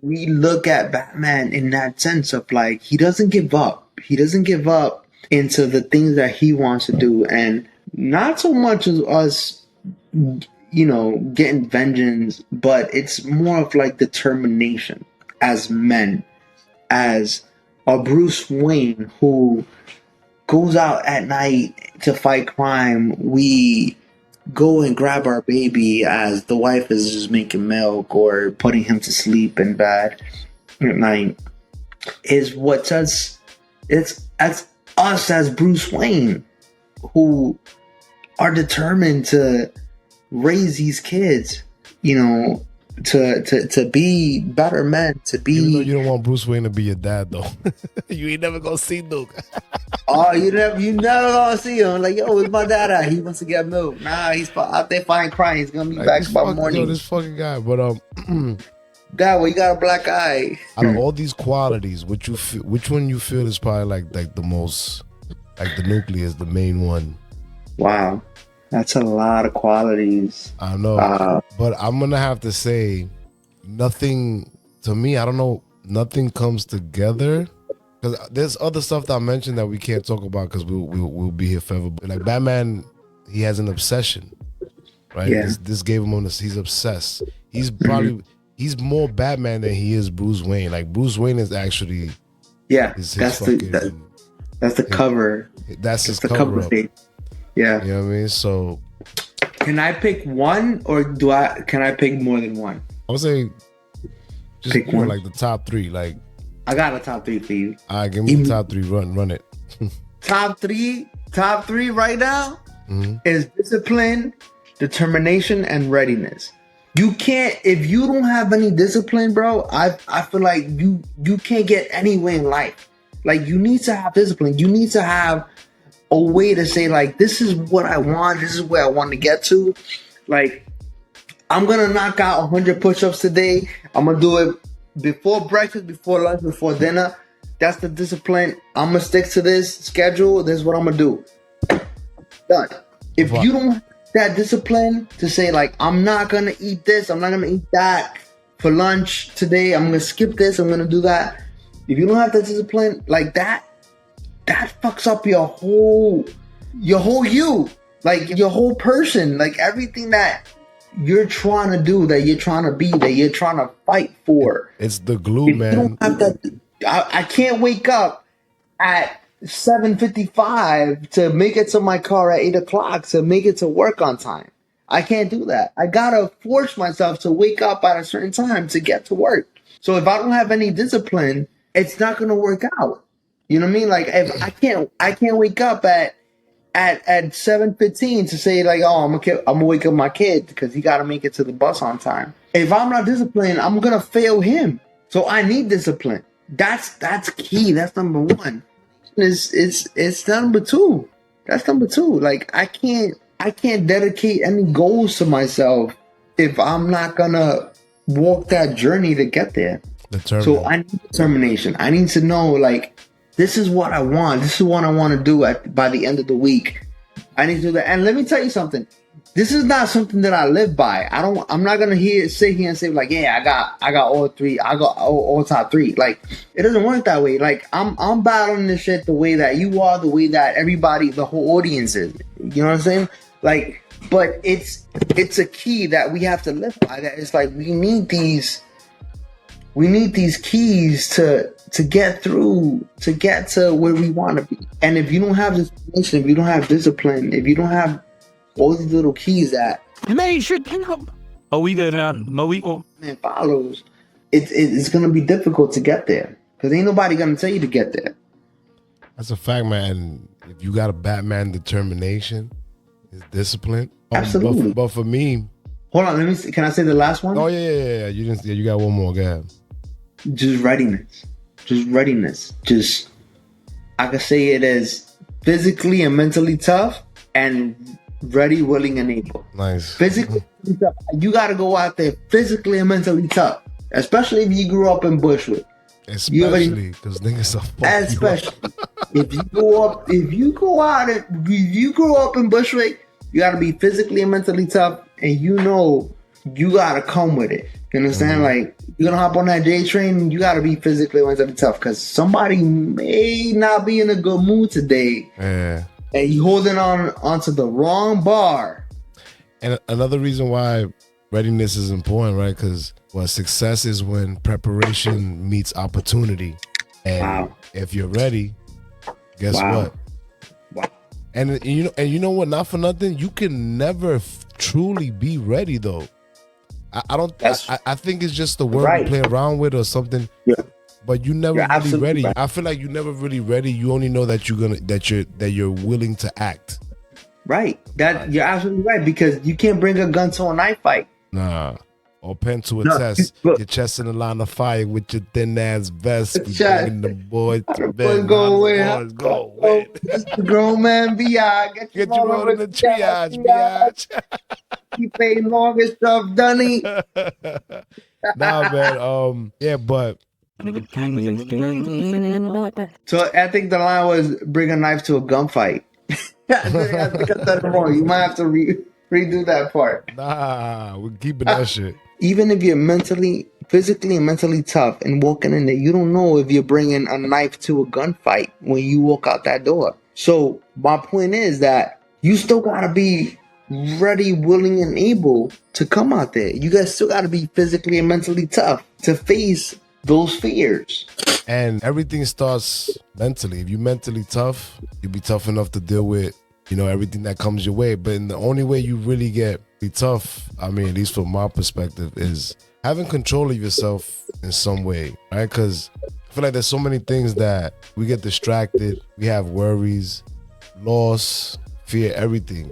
we look at Batman in that sense of like, he doesn't give up. He doesn't give up into the things that he wants to do. And not so much as us, getting vengeance, but it's more of like determination as men, as a Bruce Wayne who goes out at night to fight crime. We go and grab our baby as the wife is just making milk or putting him to sleep in bed at night. Is what us, it's as us as Bruce Wayne who are determined to raise these kids, to be better men, to be. Even though you don't want Bruce Wayne to be your dad, though, you ain't never gonna see Duke. Oh, you never gonna see him. Like, yo, where's my dad at? He wants to get milk. Nah, he's out there fighting crime. He's gonna be back by morning. This fucking guy, but Dad, well, you got a black eye. Out of all these qualities, which one you feel is probably like the most, like the nucleus, the main one? Wow. That's a lot of qualities. I know, but I'm gonna have to say, nothing to me. I don't know. Nothing comes together because there's other stuff that I mentioned that we can't talk about because we'll be here forever. But like Batman, he has an obsession, right? Yeah. This gave him he's obsessed. He's probably he's more Batman than he is Bruce Wayne. Like Bruce Wayne is actually that's the cover. That's his cover up. Yeah. You know what I mean? So can I pick one or can I pick more than one? I would say just pick one, like the top three. Like I got a top three for you. All right, give me the top three. Run it. Top three right now is discipline, determination, and readiness. You can't, if you don't have any discipline, bro, I feel like you can't get anywhere in life. Like you need to have discipline. You need to have a way to say like, this is what I want. This is where I want to get to. Like, I'm going to knock out 100 push-ups today. I'm going to do it before breakfast, before lunch, before dinner. That's the discipline. I'm going to stick to this schedule. This is what I'm going to do. Done. If you don't have that discipline to say like, I'm not going to eat this. I'm not going to eat that for lunch today. I'm going to skip this. I'm going to do that. If you don't have that discipline like that fucks up your whole you, like your whole person, like everything that you're trying to do, that you're trying to be, that you're trying to fight for. It's the glue, man. You don't have that, I can't wake up at 7:55 to make it to my car at 8 o'clock to make it to work on time. I can't do that. I gotta force myself to wake up at a certain time to get to work. So if I don't have any discipline, it's not gonna work out. You know what I mean? Like if I can't wake up at 7:15 to say like, oh, I'm gonna wake up my kid because he gotta make it to the bus on time. If I'm not disciplined, I'm gonna fail him. So I need discipline. That's key. That's number one. It's number two. That's number two. Like I can't dedicate any goals to myself if I'm not gonna walk that journey to get there. So I need determination. I need to know like this is what I want. This is what I want to do by the end of the week. I need to do that. And let me tell you something. This is not something that I live by. I'm not gonna sit here and say like, yeah, I got all three. I got all top three. Like it doesn't work that way. Like I'm battling this shit the way that you are, the way that everybody, the whole audience is. You know what I'm saying? Like, but it's a key that we have to live by. That it's like we need these keys to get through, to get to where we want to be. And if you don't have this, if you don't have discipline, if you don't have all these little keys that man follows, it's gonna be difficult to get there because ain't nobody gonna tell you to get there. That's a fact, man. If you got a Batman determination, is discipline. Absolutely. But for me, hold on. Let me see. Can I say the last one? Oh yeah. You didn't. Yeah, you got one more. Go ahead. Just readiness. Just I could say it as physically and mentally tough and ready, willing, and able. Nice. Physically tough. You got to go out there physically and mentally tough, especially if you grew up in Bushwick. Especially because niggas are fucking. Especially if you grew up in Bushwick, you got to be physically and mentally tough, and you got to come with it. You understand? Like you're gonna hop on that J train, you got to be physically and mentally tough because somebody may not be in a good mood today. Yeah. And you holding onto the wrong bar. And another reason why readiness is important, right? Because success is when preparation meets opportunity. And if you're ready, guess what? Wow. And you know what? Not for nothing, you can never truly be ready though. I think it's just the word we play around with or something. Yeah. But you never really ready. Right. I feel like you never really ready. You only know that you're willing to act. Right. You're absolutely right because you can't bring a gun to a knife fight. Nah. Or pen to a test. Your chest in the line of fire with your thin ass vest. We bringing the boys to bed. Go away. It's the grown man biatch. Get you on in the triage, biatch. Keep paying long and stuff, Dunny. Nah, man. Yeah, but. So I think the line was bring a knife to a gunfight. I think I said it wrong. You might have to redo that part. Nah, we're keeping that shit. Even if you're physically and mentally tough and walking in there, you don't know if you're bringing a knife to a gunfight when you walk out that door. So my point is that you still gotta be ready, willing, and able to come out there. You guys still gotta be physically and mentally tough to face those fears. And everything starts mentally. If you're mentally tough, you'll be tough enough to deal with, everything that comes your way. But the only way you really be tough, at least from my perspective, is having control of yourself in some way, right? Because I feel like there's so many things that we get distracted. We have worries, loss, fear, everything.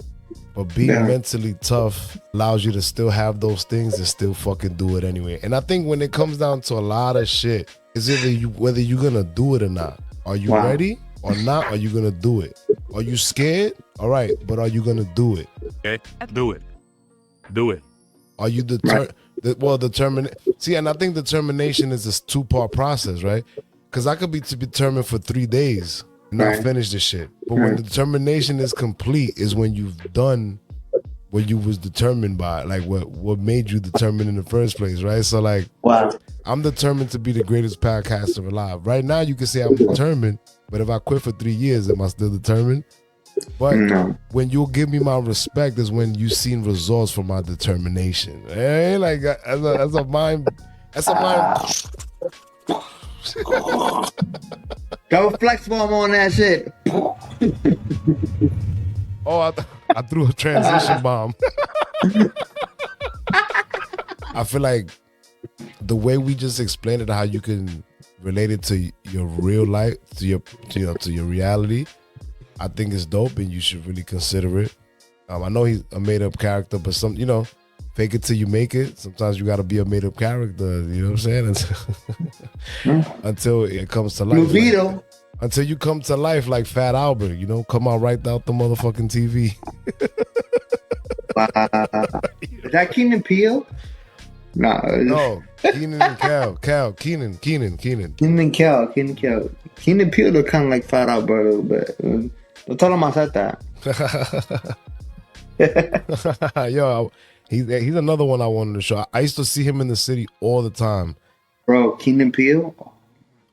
But being mentally tough allows you to still have those things and still fucking do it anyway. And I think when it comes down to a lot of shit, it's either whether you're gonna do it or not. Are you ready or not? Are you gonna do it? Are you scared? All right, but are you gonna do it? Okay, do it. Are you determined? See, and I think determination is a 2-part process, right? Because I could be determined for 3 days and not finish the shit. But when the determination is complete is when you've done what you was determined by, like what made you determined in the first place, right? So like, I'm determined to be the greatest podcaster alive. Right now, you can say I'm determined, but if I quit for 3 years, am I still determined? But when you give me my respect is when you seen results from my determination. Hey, like that's a mind. Double flex bomb on that shit. Oh, I threw a transition bomb. I feel like the way we just explained it, how you can relate it to your real life, to your reality, I think it's dope, and you should really consider it. I know he's a made up character, but fake it till you make it. Sometimes you got to be a made up character. You know what I'm saying? Until it comes to life. Like, until you come to life like Fat Albert, come out right out the motherfucking TV. Is that Keenan Peele? No, Keenan and Kel. Keenan. Keenan Peele look kind of like Fat Albert a little bit. Don't tell him I said that. Yo, he's another one I wanted to show. I used to see him in the city all the time. Bro, Keenan Peele?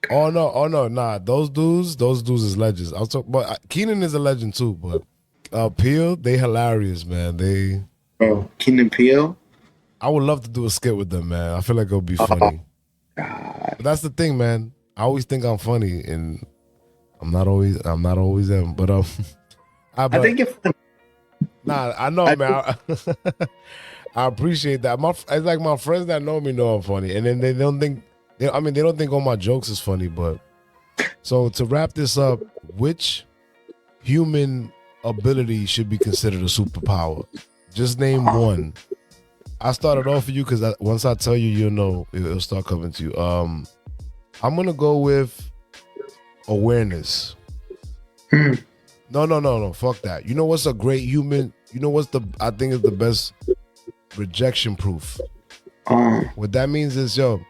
Oh no, nah. Those dudes is legends. I was talking, but Keenan is a legend too. But Peele, they hilarious, man. Bro, Keenan Peele. I would love to do a skit with them, man. I feel like it'll be funny. But that's the thing, man. I always think I'm funny, and I'm not always them. But I think you're funny. Nah, I know, man. I appreciate that. It's like my friends that know me know I'm funny, and then they don't think. They don't think all my jokes is funny. But so to wrap this up, which human ability should be considered a superpower? Just name one. I started off with you because once I tell you, you'll know it'll start coming to you. I'm gonna go with awareness. No. Fuck that. You know what's a great human? You know what's I think is the best rejection proof. What that means is, in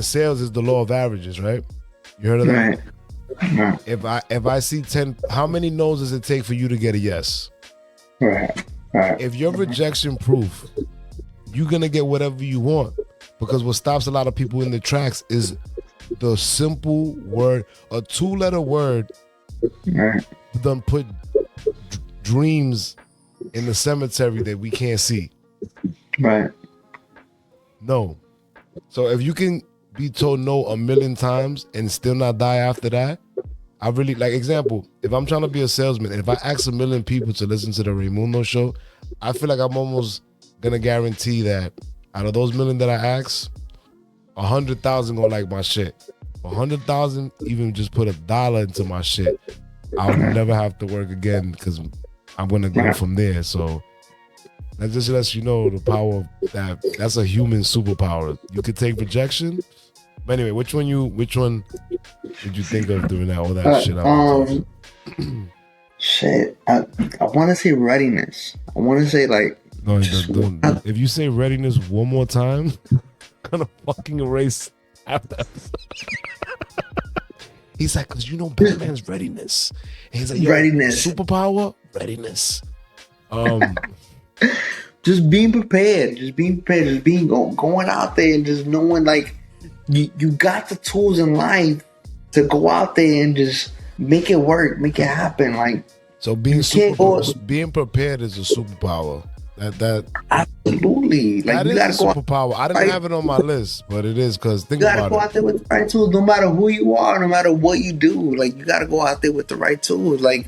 sales is the law of averages, right? You heard of that? Right. If I see 10, how many no's does it take for you to get a yes? Right. If you're rejection proof, you're gonna get whatever you want, because what stops a lot of people in the tracks is the simple word, a 2-letter word, done put dreams in the cemetery that we can't see. Right. No. So if you can be told no 1,000,000 times and still not die after that, I really, like, example, if I'm trying to be a salesman and if I ask 1,000,000 people to listen to the Raymundo Show, I feel like I'm almost gonna guarantee that out of those 1,000,000 that I ask, 100,000 gonna like my shit. 100,000 even just put $1 into my shit. I'll never have to work again because I'm gonna go from there. So that just lets you know the power of that. That's a human superpower. You could take rejection. But anyway, which one did you think of doing that? All that shit. Shit. I want to say readiness. I want to say like. No, if you say readiness one more time, I'm gonna fucking erase after. He's like, because Batman's readiness. And he's like, readiness. Superpower, readiness. Just being prepared. Just being going out there and just knowing like you got the tools in life to go out there and just make it work, make it happen. Like, so being prepared is a superpower. That absolutely, like, that you is gotta a superpower. I didn't have it on my list, but it is, because think about it. You gotta go out there with the right tools, no matter who you are, no matter what you do. Like, you gotta go out there with the right tools. Like,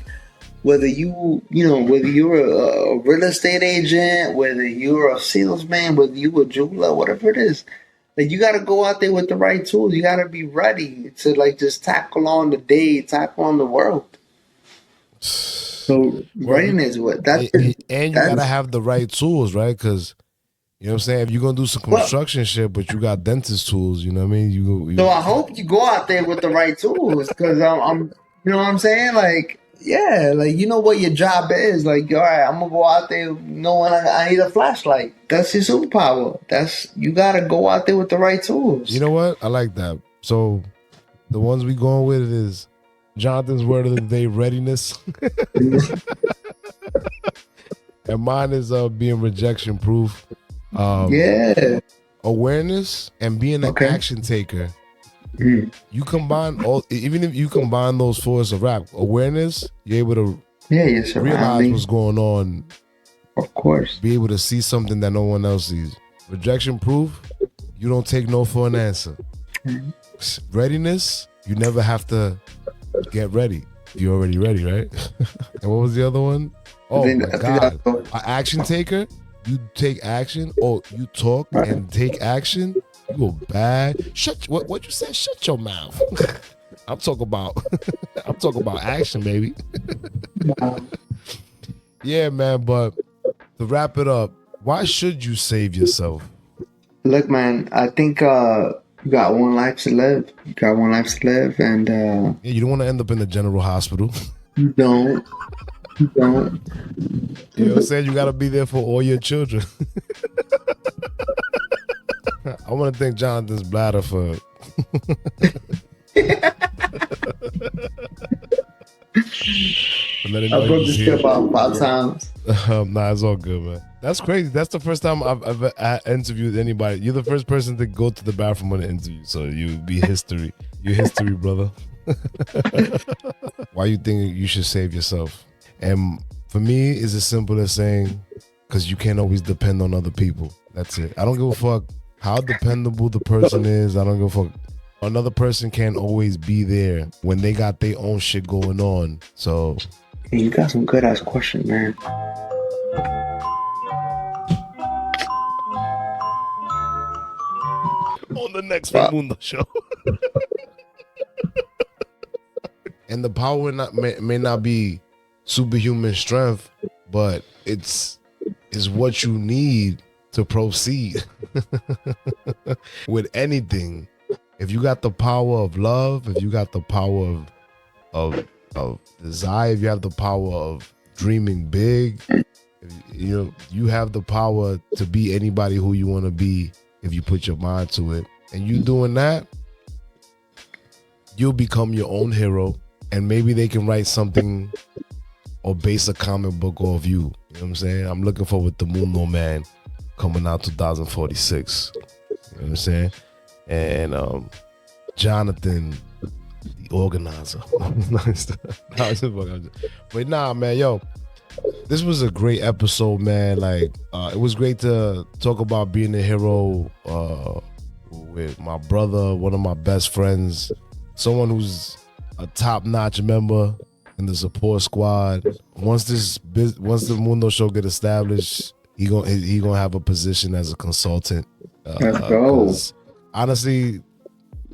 whether you're a real estate agent, whether you're a salesman, whether you're a jeweler, whatever it is, like, you gotta go out there with the right tools. You gotta be ready to, like, just tackle on the day, tackle on the world. So readiness, and you gotta have the right tools, right? Because you know what I'm saying. If you're gonna do some construction shit, but you got dentist tools, you know what I mean. So I hope you go out there with the right tools, because I'm, you know what I'm saying, like, yeah, like, you know what your job is. Like, all right, I'm gonna go out there knowing I need a flashlight. That's your superpower. You gotta go out there with the right tools. You know what? I like that. So the ones we going with is Jonathan's word of the day, readiness. And mine is being rejection proof. Awareness and being an action taker. You combine even if you combine those four as a rap, awareness, you're able to realize what's going on. Of course. Be able to see something that no one else sees. Rejection proof, you don't take no for an answer. Readiness, you never have to get ready. You're already ready, right? And what was the other one? Oh my God. An action taker, you take action, or you talk and take action, you go bad. What you said? Shut your mouth. I'm talking about action, baby. Yeah, man, but to wrap it up, why should you save yourself? Look, man, I think you got one life to live. And yeah, you don't want to end up in the general hospital. You don't. You know what I'm saying? You got to be there for all your children. I want to thank Jonathan's bladder for... I broke this shit about 5 times. Nah, it's all good, man. That's crazy. That's the first time I've ever interviewed anybody. You're the first person to go to the bathroom on an interview, so you be history. You're history, brother. Why you think you should save yourself? And for me, it's as simple as saying, because you can't always depend on other people. That's it. I don't give a fuck how dependable the person is. I don't give a fuck. Another person can't always be there when they got their own shit going on. So, hey, you got some good ass questions, man. On the next Raymundo Show. And the power may not be superhuman strength, but it's what you need to proceed with anything. If you got the power of love, if you got the power of desire, if you have the power of dreaming big, you have the power to be anybody who you want to be if you put your mind to it. And you doing that, you'll become your own hero, and maybe they can write something or base a comic book off you. You know what I'm saying? I'm looking forward to Mundo Man coming out 2046. You know what I'm saying? And Jonathan, the organizer. But nah, man, yo, this was a great episode, man. Like, it was great to talk about being a hero with my brother, one of my best friends, someone who's a top-notch member in the support squad. Once the Mundo Show get established, he gonna have a position as a consultant. Let's go. Honestly,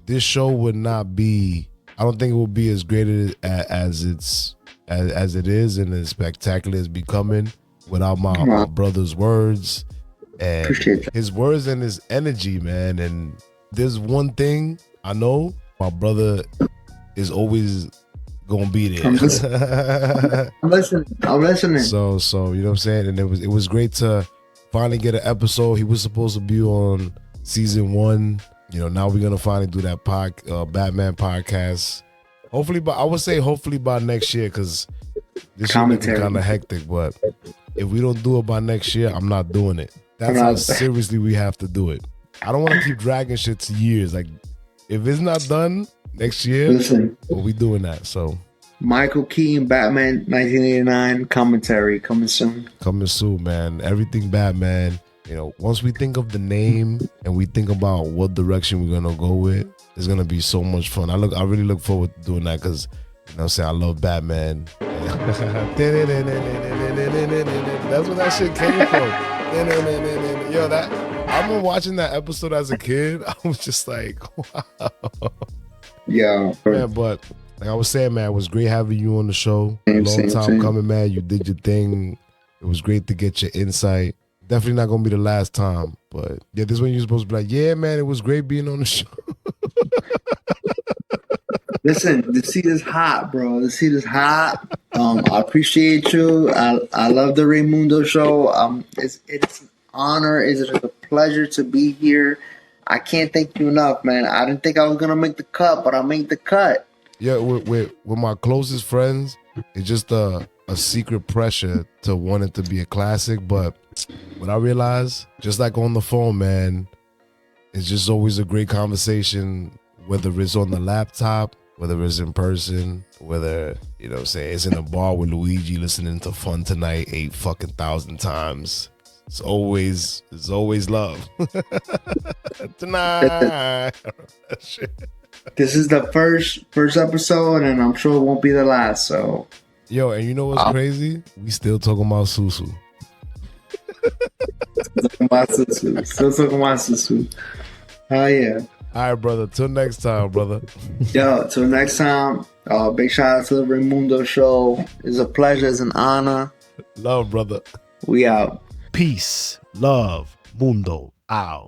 this show would not be. I don't think it would be as great as it is and as spectacular as becoming without my brother's words and his words and his energy, man. And there's one thing I know: my brother is always gonna be there. I'm listening. So you know what I'm saying? And it was great to finally get an episode. He was supposed to be on season 1. You know, now we're gonna finally do that Batman podcast. Hopefully by next year, because this year is kind of hectic. But if we don't do it by next year, I'm not doing it. That's how seriously we have to do it. I don't want to keep dragging shit to years. Like, if it's not done next year, we doing that. So Michael Keaton, Batman 1989 commentary coming soon. Coming soon, man. Everything Batman. You know, once we think of the name and we think about what direction we're gonna go with, it's gonna be so much fun. I really look forward to doing that because, you know what I'm saying, I love Batman. That's where that shit came from. Yo, I remember watching that episode as a kid. I was just like, wow. Yeah. Man, but like I was saying, man, it was great having you on the show. Long time coming, man. You did your thing. It was great to get your insight. Definitely not gonna be the last time, but yeah, this is when you're supposed to be like, yeah, man, it was great being on the show. Listen, the seat is hot, bro. The seat is hot. I appreciate you. I love the Raymundo Show. It's an honor. It's a pleasure to be here. I can't thank you enough, man. I didn't think I was gonna make the cut, but I made the cut. Yeah, with my closest friends, it's just a secret pressure to want it to be a classic. But what I realized, just like on the phone, man, it's just always a great conversation whether it's on the laptop, whether it's in person, whether, you know what I'm saying, it's in a bar with Luigi listening to Fun Tonight 8,000 times. It's always love. Tonight. This is the first episode, and I'm sure it won't be the last. So, yo, and you know what's crazy? We still talking about Susu. Still talking about Susu. Oh yeah. All right, brother. Till next time, brother. Yo, till next time. Big shout out to the Raymundo Show. It's a pleasure. It's an honor. Love, brother. We out. Peace, love, mundo, out.